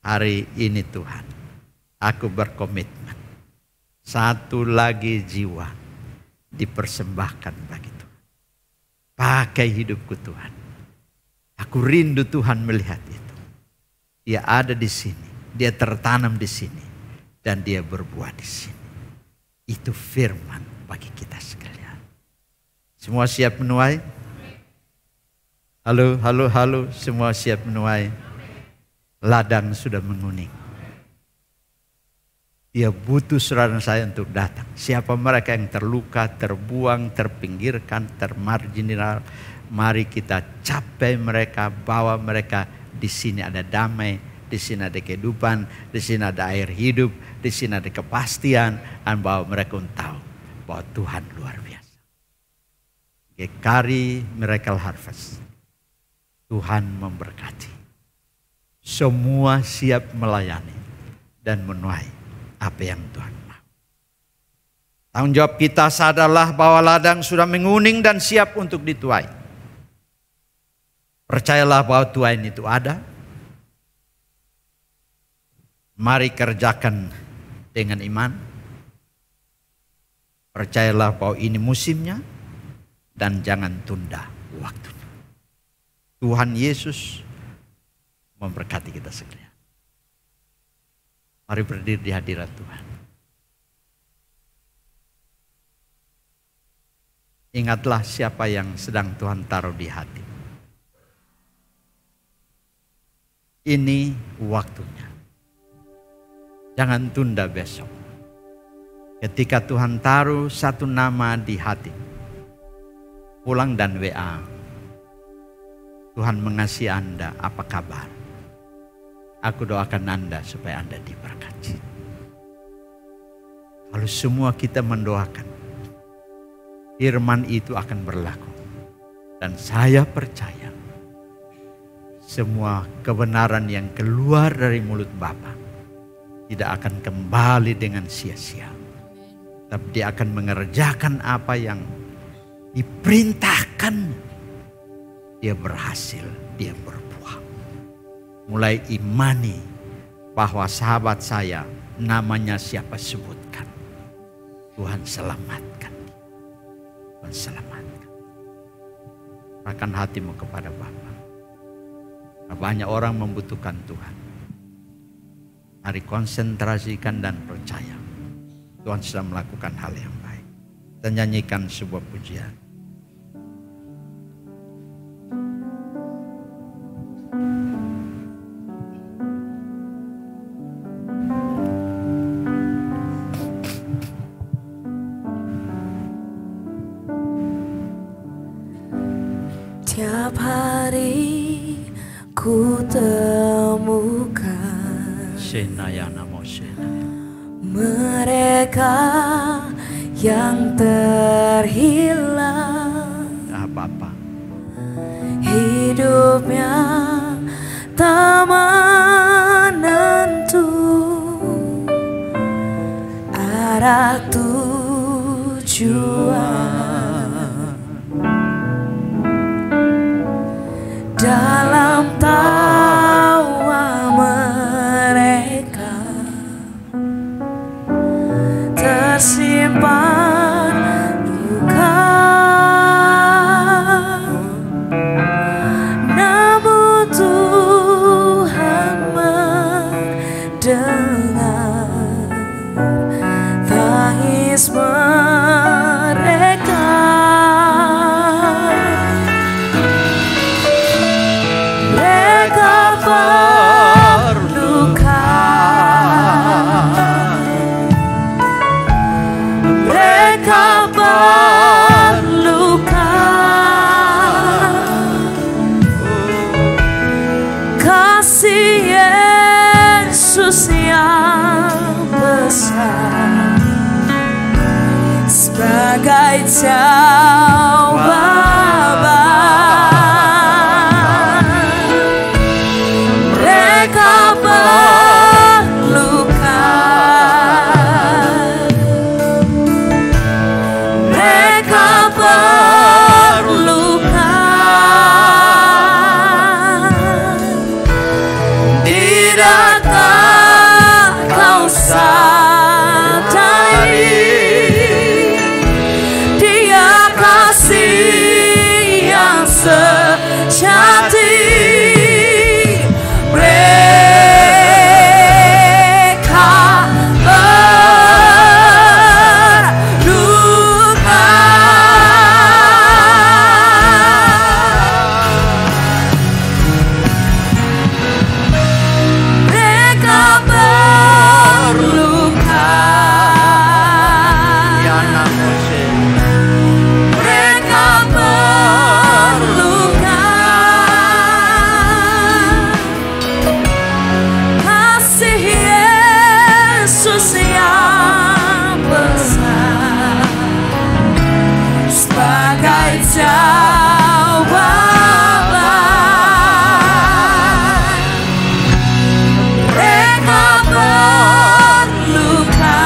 Hari ini Tuhan, aku berkomitmen. Satu lagi jiwa dipersembahkan bagi Tuhan. Pakai hidupku Tuhan. Aku rindu Tuhan melihat itu. Dia ada di sini. Dia tertanam di sini. Dan dia berbuah di sini. Itu firman bagi kita sekalian. Semua siap menuai? Halo, halo, halo. Semua siap menuai? Ladang sudah menguning. Dia butuh saudara saya untuk datang. Siapa mereka yang terluka, terbuang, terpinggirkan, termarginal. Mari kita capai mereka, bawa mereka. Di sini ada damai, di sini ada kehidupan, di sini ada air hidup, di sini ada kepastian. Dan bawa mereka untuk tahu bahwa Tuhan luar biasa. GKARI Miracle Harvest. Tuhan memberkati. Semua siap melayani dan menuai apa yang Tuhan mau. Tanggung jawab kita sadarlah bahwa ladang sudah menguning dan siap untuk dituai. Percayalah bahwa tuain itu ada. Mari kerjakan dengan iman. Percayalah bahwa ini musimnya dan jangan tunda waktunya. Tuhan Yesus memberkati kita sekalian. Mari berdiri di hadirat Tuhan. Ingatlah siapa yang sedang Tuhan taruh di hati. Ini waktunya. Jangan tunda besok. Ketika Tuhan taruh satu nama di hati, pulang dan WA. Tuhan mengasihi Anda, apa kabar? Aku doakan Anda supaya Anda diberkati. Kalau semua kita mendoakan, firman itu akan berlaku. Dan saya percaya, semua kebenaran yang keluar dari mulut Bapa tidak akan kembali dengan sia-sia. Tapi dia akan mengerjakan apa yang diperintahkan. Dia berhasil, dia berbuah. Mulai imani bahwa sahabat saya namanya siapa sebutkan. Tuhan selamatkan. Tuhan selamatkan. Serahkan hatimu kepada Bapa. Banyak orang membutuhkan Tuhan. Mari konsentrasikan dan percaya. Tuhan sedang melakukan hal yang baik. Kita nyanyikan sebuah pujian. Tiap hari ku temukan Senayana Mosena. mereka yang terhilang, Bapa. hidupnya tak menentu, arah tujuan. Dalam tawa mereka tersimpan luka, namun Tuhan mendengar tangis mereka. Kasih Yesus yang besar sebagai jawaban. Mereka berluka, mereka berluka. Tidakkah kau sadari Dia kasih yang sejati? Mereka berluka, mereka berluka, mereka berluka. Kasih Yesus yang besar sebagai jawaban. Mereka berluka,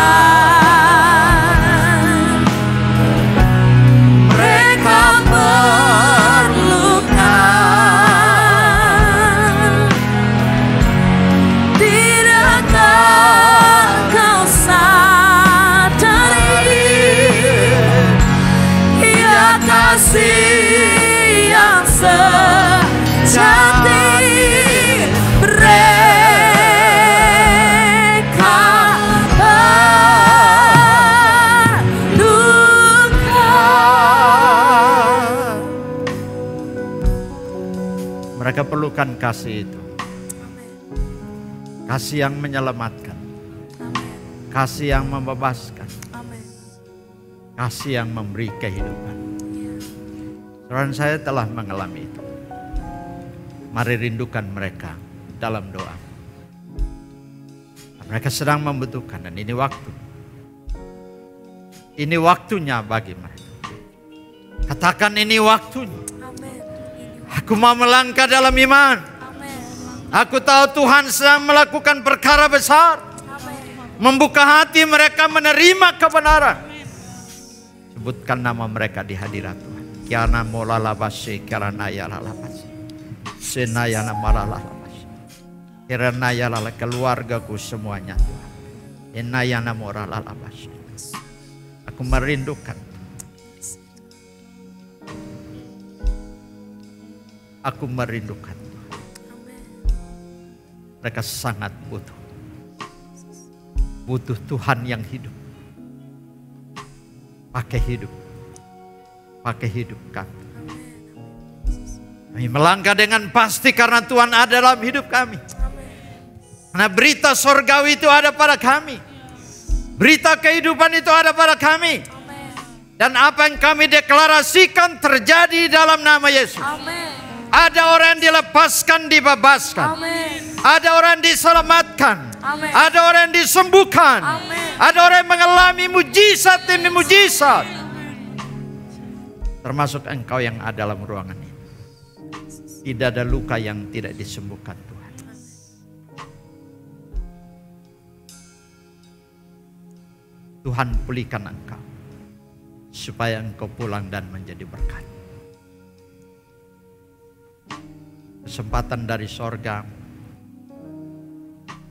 mereka berluka. Tidakkah kau sadari Ia kasih yang sejati? Mereka berluka. Mereka perlukan kasih itu. Kasih yang menyelamatkan. Kasih yang membebaskan. Kasih yang memberi kehidupan. Saudara saya telah mengalami itu. Mari rindukan mereka dalam doa. Mereka sedang membutuhkan dan ini waktu. Ini waktunya bagi mereka. Katakan ini waktunya. Aku mau melangkah dalam iman. Aku tahu Tuhan sedang melakukan perkara besar. Membuka hati mereka menerima kebenaran. Sebutkan nama mereka di hadirat Tuhan. Kiana molalabasi, kiana yalalabasi. Senayana malalabasi. Kirana yalala keluargaku semuanya Tuhan. Enayana molalabasi. Aku merindukan. Aku merindukan. Mereka sangat butuh. butuh Tuhan yang hidup. Pakai hidup kami. Kami melangkah dengan pasti karena Tuhan ada dalam hidup kami. Karena berita sorgawi itu ada pada kami. Berita kehidupan itu ada pada kami. Dan apa yang kami deklarasikan terjadi dalam nama Yesus. Ada orang yang dilepaskan, dibebaskan. Ada orang yang diselamatkan. Ada orang yang disembuhkan. Ada orang yang mengalami mujizat demi mujizat. Termasuk engkau yang ada dalam ruangan ini. Tidak ada luka yang tidak disembuhkan Tuhan. Tuhan pulihkan engkau. Supaya engkau pulang dan menjadi berkat. Kesempatan dari sorga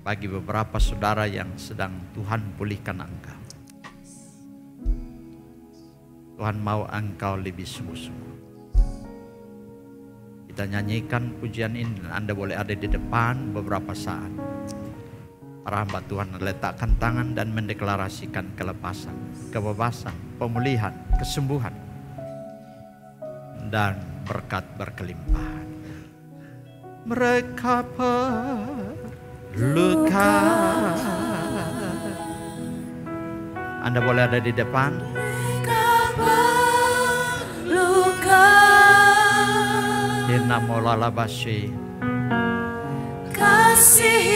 bagi beberapa saudara yang sedang Tuhan pulihkan engkau. Tuhan mau engkau lebih sungguh-sungguh. Kita nyanyikan pujian ini dan Anda boleh ada di depan beberapa saat. Para hamba Tuhan meletakkan tangan dan mendeklarasikan kelepasan, kebebasan, pemulihan, kesembuhan, dan berkat berkelimpahan. Mereka perluka. Anda boleh ada di depan. Mereka perluka. Dinamolalabashi. Kasih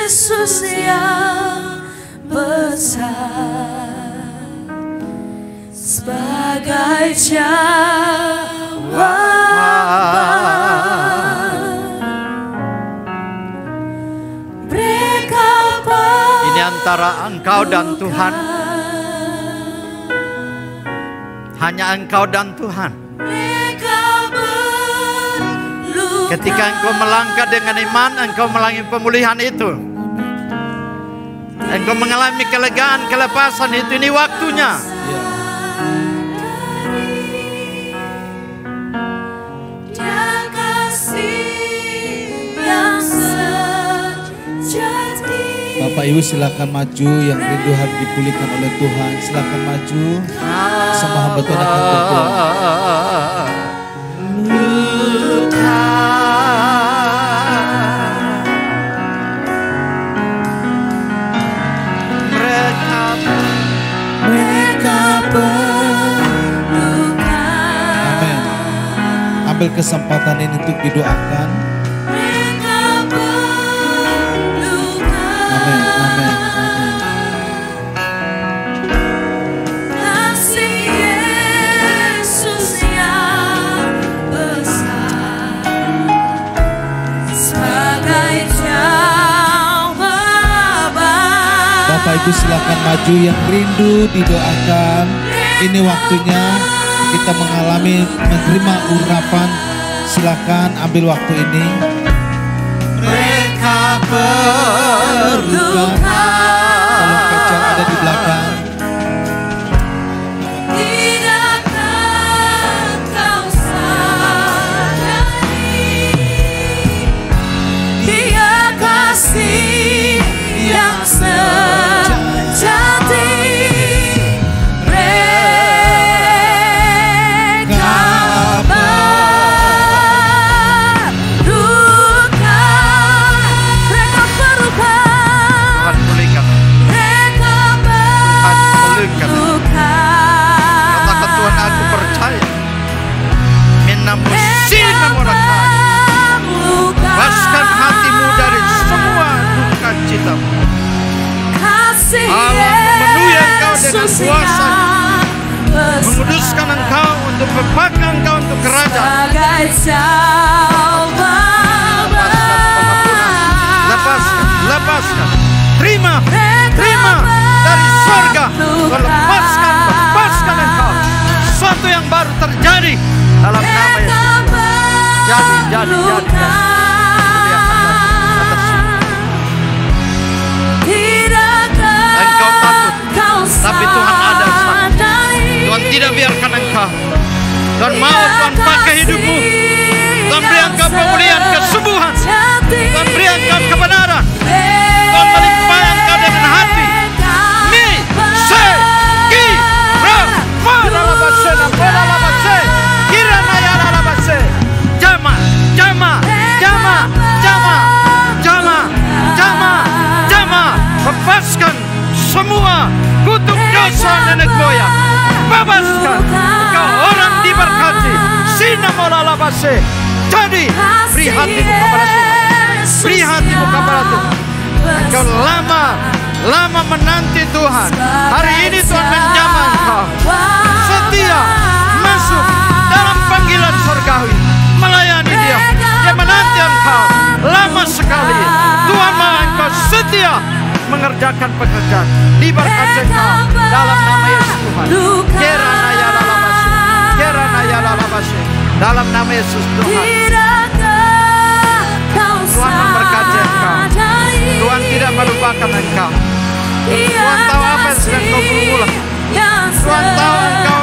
Yesus yang besar sebagai jawaban. Ini antara engkau dan Tuhan. Hanya engkau dan Tuhan. Ketika engkau melangkah dengan iman, engkau mengalami pemulihan itu. Engkau mengalami kelegaan, kelepasan itu. Ini waktunya. Bapak Ibu silakan maju, yang rindu harus dipulihkan oleh Tuhan. Silakan maju. Semua hamba Tuhan akan berpulang. Amin. Ambil kesempatan ini untuk didoakan. Amin, amin, amin. Kasih Yesus yang besar sebagai jawaban. Bapak Ibu silakan maju, yang rindu didoakan. Ini waktunya kita mengalami menerima urapan. Silakan ambil waktu ini. Mereka perluka. Tolong kejar ada di belakang. Tidakkah kau sadari Dia kasih yang sejati. Lepaskan hatimu dari semua duka citamu. Allah memenuhi engkau dengan kuasa-Nya, menguduskan engkau untuk memakai engkau untuk kerajaan. Lepaskan, lepaskan. Terima dari surga. Lepaskan engkau. Sesuatu yang baru terjadi dalam nama Yesus. Jadi. Engkau takut, tapi Tuhan ada sana. Tuhan tidak biarkan engkau. Tuhan mau Tuhan pakai hidupmu. Tuhan beri engkau pemulihan, kesembuhan. Tuhan beri engkau kebenaran. Tuhan melimpahkan engkau goyang. Bebaskan. Engkau orang diberkati. Sinamolalabase. Jadi beri hatimu kepada Tuhan. Beri hatimu kepada Tuhan. Engkau lama menanti Tuhan. Hari ini Tuhan menjamah engkau. Setia masuk dalam panggilan surgawi. Melayani Dia. Dia menanti engkau lama sekali. Tuhan mau engkau setia mengerjakan pekerjaan. Diberkati engkau dalam nama Yesus Tuhan. Dalam nama Yesus Tuhan. Tuhan memberkati engkau. Tuhan tidak melupakan engkau. Tuhan tahu apa yang sedang kau pergumulan. Tuhan tahu engkau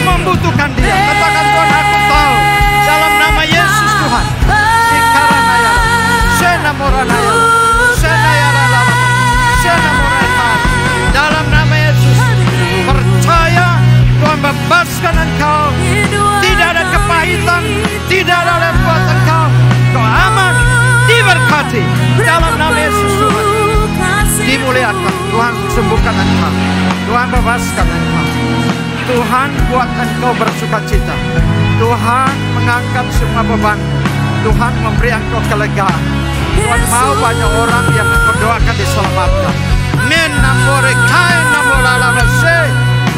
membutuhkan Dia. Katakan Tuhan, aku tahu. Dalam nama Yesus Tuhan. Dalam nama Yesus. Percaya Tuhan bebaskan engkau. Tidak ada kepahitan. Tidak ada yang buat engkau. Kau aman. Diberkati. Dalam nama Yesus Tuhan. Dimuliakan. Tuhan sembuhkan engkau. Tuhan bebaskan engkau. Tuhan buat engkau bersuka cita. Tuhan mengangkat semua beban. Tuhan memberi engkau kelegaan. Tuhan mau banyak orang yang engkau doakan diselamatkan. Menamore kai namola lavase.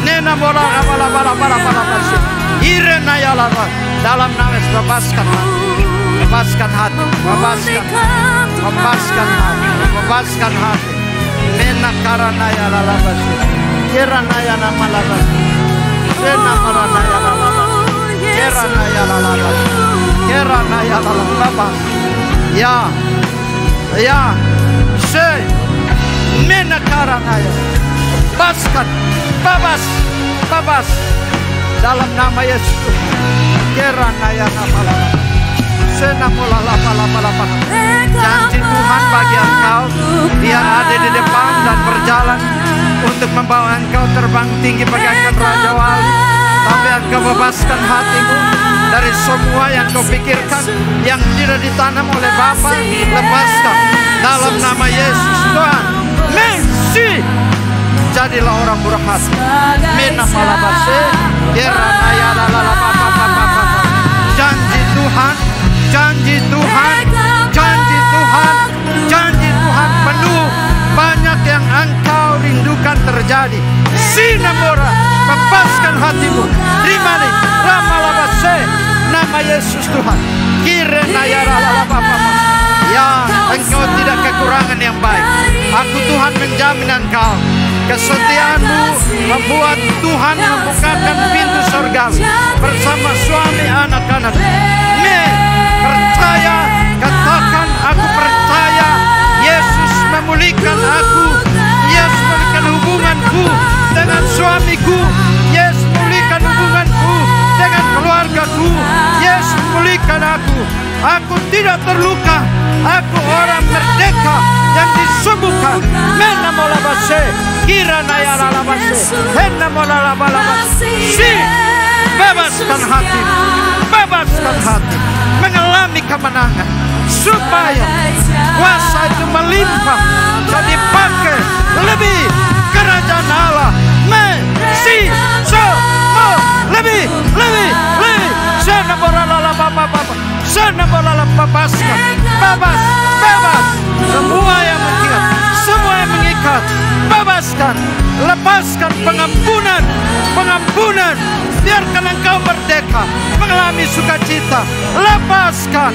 Nenamola lavase. Irena yalava. Dalam nama Yesus bebaskan hati. Bebaskan hati. Bebaskan hati. Bebaskan hati. Menakarana yalavase. Irena yanamalava. Bebaskan, bebas dalam nama Yesus. Janji Tuhan bagi engkau, Dia ada di depan dan berjalan untuk membawa engkau terbang tinggi bagaikan Raja Wali. Tapi engkau bebaskan hatimu dari semua yang kau pikirkan yang tidak ditanam oleh Bapa. Lepaskan dalam nama Yesus Tuhan. Mercy. Jadilah orang murah hati. Janji Tuhan, janji Tuhan, janji Tuhan, janji Tuhan penuh. Banyak yang engkau rindukan terjadi. Sinamora, bebaskan hatimu. Terima nih, Ramalabase, nama Yesus Tuhan. Ya, engkau tidak kekurangan yang baik. Aku Tuhan menjamin engkau. Kesetiaanmu membuat Tuhan membukakan pintu surgawi bersama suami anak-anak. Percaya, katakan aku percaya. Yesus memulihkan aku. Yesus memulihkan hubunganku dengan suamiku. Yesus memulihkan hubunganku dengan keluargaku. Yesus memulihkan aku. Aku tidak terluka. Aku orang merdeka yang disembuhkan. Menamolabase, kiranaya lalabase, henamolalabalabase. Bebaskan hati, bebaskan hati, mengalami kemenangan supaya kuasa itu melimpah dan dipakai lebih kerajaan Allah. Lebih. Bebaskan, bebas. Semua yang mengikat, bebaskan, lepaskan pengampunan. Biarkan engkau merdeka, mengalami sukacita. Lepaskan,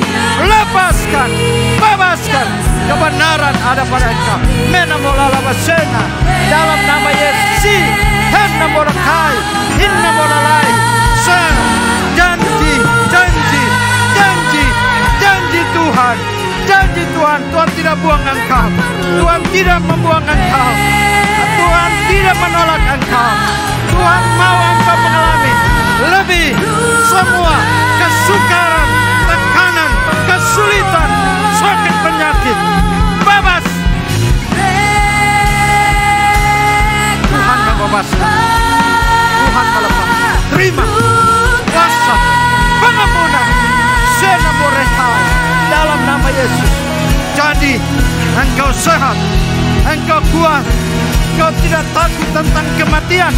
bebaskan. Kebenaran ada pada engkau. Menamolalabasena dalam nama Yesus. Hennamorakai, hinnamolalai. Janji Tuhan, Tuhan tidak buang engkau. Tuhan tidak membuang engkau. Tuhan tidak menolak engkau. Tuhan mau engkau mengalami lebih semua kesukaran, tekanan, kesulitan, sakit, penyakit. Bebas. Tuhan membebaskan. Tuhan melepaskan. Terima kuasa pengampunan. Senamorehai dalam nama Yesus. Jadi engkau sehat, engkau kuat, engkau tidak takut tentang kematian.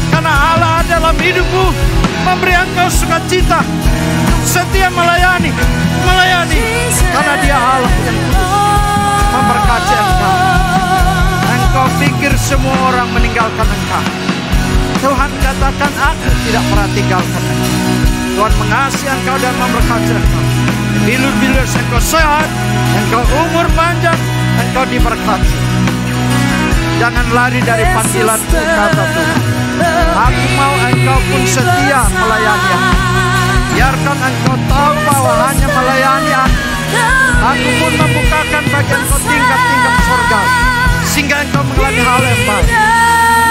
Karena Allah dalam hidupmu memberi engkau sukacita, setia melayani. Karena Dia Allah yang kudus, memberkati engkau. Engkau pikir semua orang meninggalkan engkau. Tuhan katakan, aku tidak pernah tinggalkan engkau. Tuhan mengasihi engkau dan memberkati engkau. Bilur-bilur engkau sehat, engkau umur panjang, engkau diberkati. Jangan lari dari panggilan kata Tuhan. Aku mau engkau pun setia melayani aku. Biarkan engkau tahu bahwa hanya melayani aku pun membukakan bagi engkau tingkat-tingkat surga, sehingga engkau mengalami hal yang baik.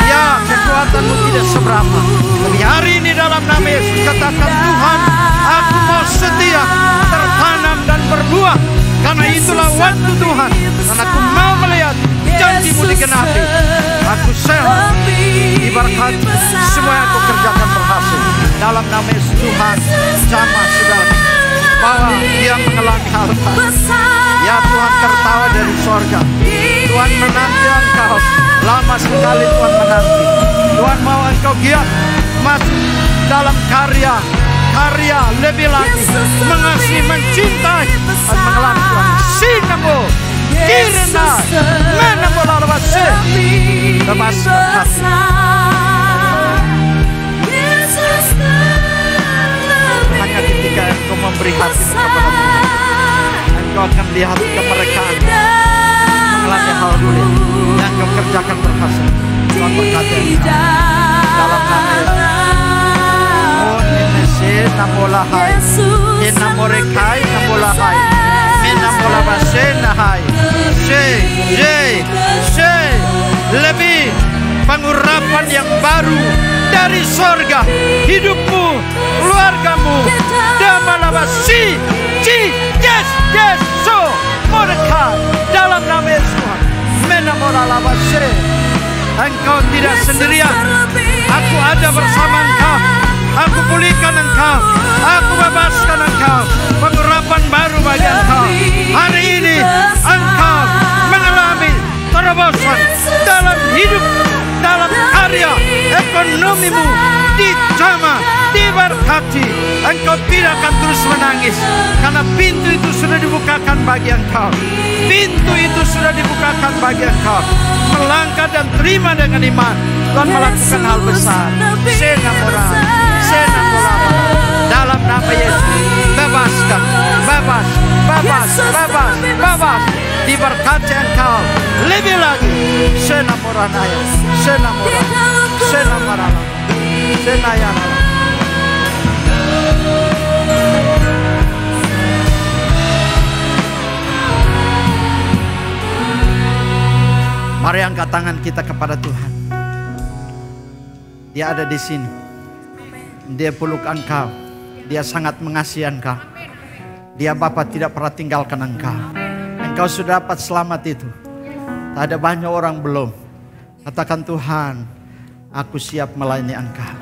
Ya, kekuatanmu tidak seberapa, tapi hari ini dalam nama Yesus katakan, Tuhan, aku mau setia, tertanam dan berbuah. Karena itulah waktu Tuhan, karena aku mau melihat janji-Mu digenapi. Aku sehat, diberkati, semua yang aku kerjakan berhasil. Dalam nama Yesus Tuhan, jamah saudara, bahwa dia mengalami hal baik. Ya Tuhan, tertawa dari sorga. Tuhan menanti engkau, lama sekali Tuhan menanti. Tuhan mau engkau giat masuk dalam karya lebih lagi, mengasihi, mencintai, dan mengalami Tuhan. Sinamu, kirana, menamu lalawase, lepaskan hati. Hanya ketika engkau memberi hati kepada Tuhan, engkau akan lihat kemerdekaan, mengalami hal mulia yang engkau kerjakan berhasil. Tuhan berkati engkau dalam nama Yesus. Namolahai, enamorekai, namolahai, menamolabase nahai, lebih pengurapan yang baru dari sorga, hidupmu, keluargamu, damalabasi, yes, so, Mordecai, dalam nama Yesus, menamolabase, engkau tidak sendirian, aku ada bersama engkau. Aku pulihkan engkau, aku bebaskan engkau, pengurapan baru bagi engkau. Hari ini engkau mengalami terobosan dalam hidup, dalam karya, ekonomimu dijamah, diberkati. Engkau tidak akan terus menangis, karena pintu itu sudah dibukakan bagi engkau. Pintu itu sudah dibukakan bagi engkau. Melangkah dan terima dengan iman, Tuhan melakukan hal besar. Dalam nama Yesus, bebaskan, bebas, diberkati engkau lebih lagi. Senamoranaya, senamarala, senayana. Mari angkat tangan kita kepada Tuhan. Dia ada di sini. Dia peluk engkau. Dia sangat mengasihi engkau. Dia Bapa tidak pernah tinggalkan engkau. Engkau sudah dapat selamat itu. Tak ada banyak orang belum. Katakan, Tuhan, aku siap melayani engkau.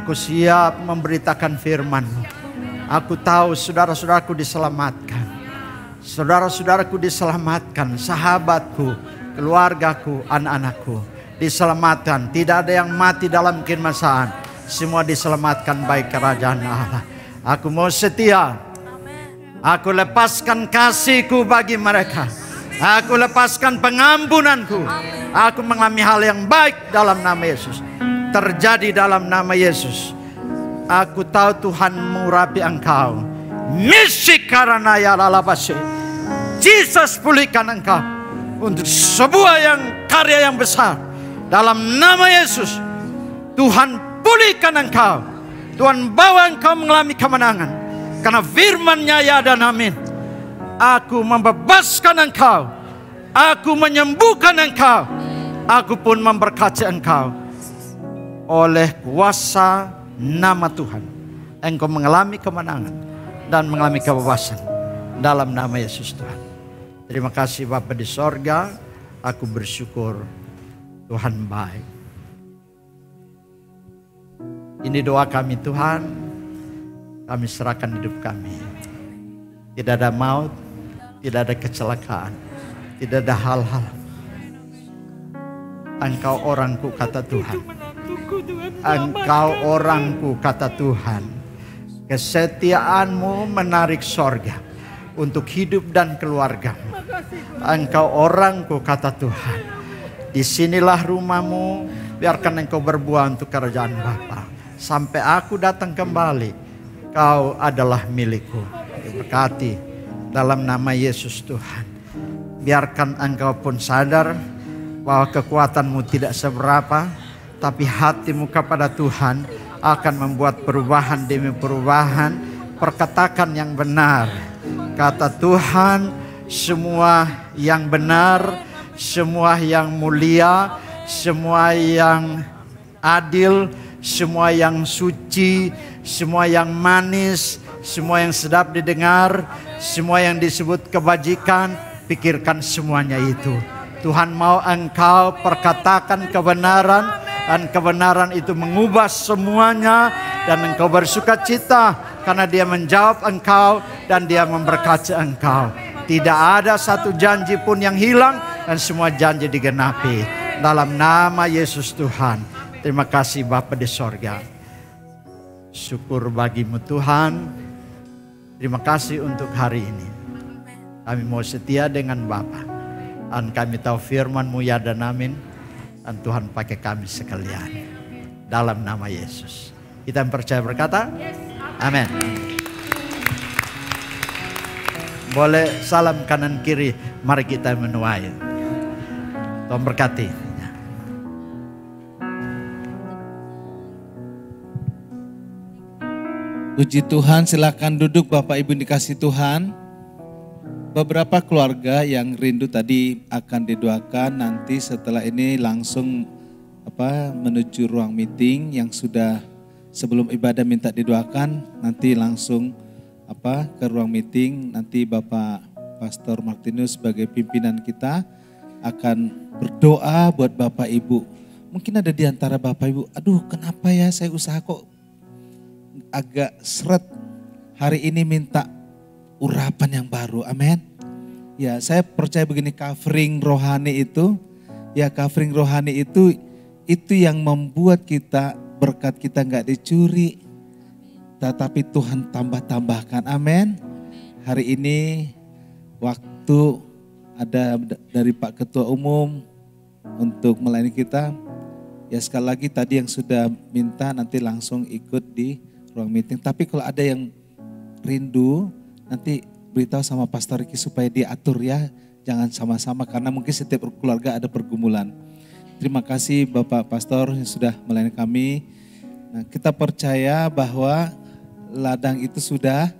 Aku siap memberitakan firman-Mu. Aku tahu saudara-saudaraku diselamatkan. Saudara-saudaraku diselamatkan. Sahabatku, keluargaku, anak-anakku diselamatkan. Tidak ada yang mati dalam kemasaan. Semua diselamatkan baik kerajaan Allah. Aku mau setia. Aku lepaskan kasihku bagi mereka. Aku lepaskan pengampunanku. Aku mengalami hal yang baik dalam nama Yesus. Terjadi dalam nama Yesus. Aku tahu Tuhan mengurapi engkau. Misi karena ya lalabase. Jesus pulihkan engkau. Untuk sebuah karya yang besar. Dalam nama Yesus. Tuhan pulihkan engkau. Tuhan bawa engkau mengalami kemenangan. Karena firman-Nya ya dan amin. Aku membebaskan engkau. Aku menyembuhkan engkau. Aku pun memberkati engkau. Oleh kuasa nama Tuhan, engkau mengalami kemenangan dan mengalami kebebasan. Dalam nama Yesus Tuhan. Terima kasih Bapa di sorga. Aku bersyukur Tuhan baik. Ini doa kami Tuhan. Kami serahkan hidup kami. Tidak ada maut, tidak ada kecelakaan, tidak ada hal-hal Engkau orangku, kata Tuhan. Engkau orangku, kata Tuhan. Kesetiaanmu menarik sorga untuk hidup dan keluargamu. Engkau orangku, kata Tuhan. Disinilah rumahmu, biarkan engkau berbuah untuk kerajaan Bapa. Sampai aku datang kembali, kau adalah milikku. Diberkati dalam nama Yesus Tuhan. Biarkan engkau pun sadar bahwa kekuatanmu tidak seberapa, tapi hatimu kepada Tuhan akan membuat perubahan demi perubahan. Perkatakan yang benar. Kata Tuhan, semua yang benar, semua yang mulia, semua yang adil, semua yang suci, semua yang manis, semua yang sedap didengar, semua yang disebut kebajikan, pikirkan semuanya itu. Tuhan mau engkau perkatakan kebenaran, dan kebenaran itu mengubah semuanya, dan engkau bersuka cita karena Dia menjawab engkau dan Dia memberkati engkau. Tidak ada satu janji pun yang hilang, dan semua janji digenapi dalam nama Yesus Tuhan. Terima kasih Bapa di sorga. Syukur bagimu Tuhan. Terima kasih untuk hari ini. Kami mau setia dengan Bapa, dan kami tahu firman-Mu ya dan amin. Dan Tuhan pakai kami sekalian. Dalam nama Yesus. Kita percaya berkata? Amin. Boleh salam kanan kiri. Mari kita menuai. Tuhan berkati. Puji Tuhan, silakan duduk Bapak Ibu dikasih Tuhan. Beberapa keluarga yang rindu tadi akan didoakan, nanti setelah ini langsung menuju ruang meeting. Yang sudah sebelum ibadah minta didoakan, nanti langsung ke ruang meeting. Nanti Bapak Pastor Martinus sebagai pimpinan kita akan berdoa buat Bapak Ibu. Mungkin ada di antara Bapak Ibu, aduh kenapa ya saya usaha kok agak seret, hari ini minta urapan yang baru, amin. Ya, saya percaya begini, covering rohani itu yang membuat kita, berkat kita nggak dicuri, tetapi Tuhan tambah-tambahkan, amin. Hari ini waktu ada dari Pak Ketua Umum untuk melayani kita. Ya sekali lagi tadi yang sudah minta nanti langsung ikut di ruang meeting. Tapi kalau ada yang rindu, nanti beritahu sama Pastor Ricky supaya diatur ya. Jangan sama-sama karena mungkin setiap keluarga ada pergumulan. Terima kasih Bapak Pastor yang sudah melayani kami. Nah, kita percaya bahwa ladang itu sudah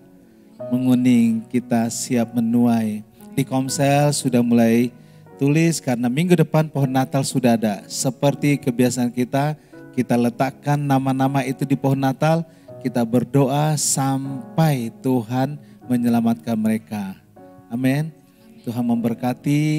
menguning, kita siap menuai. Di Komsel sudah mulai tulis karena minggu depan pohon Natal sudah ada. Seperti kebiasaan kita letakkan nama-nama itu di pohon Natal. Kita berdoa sampai Tuhan menyelamatkan mereka. Amin. Tuhan memberkati.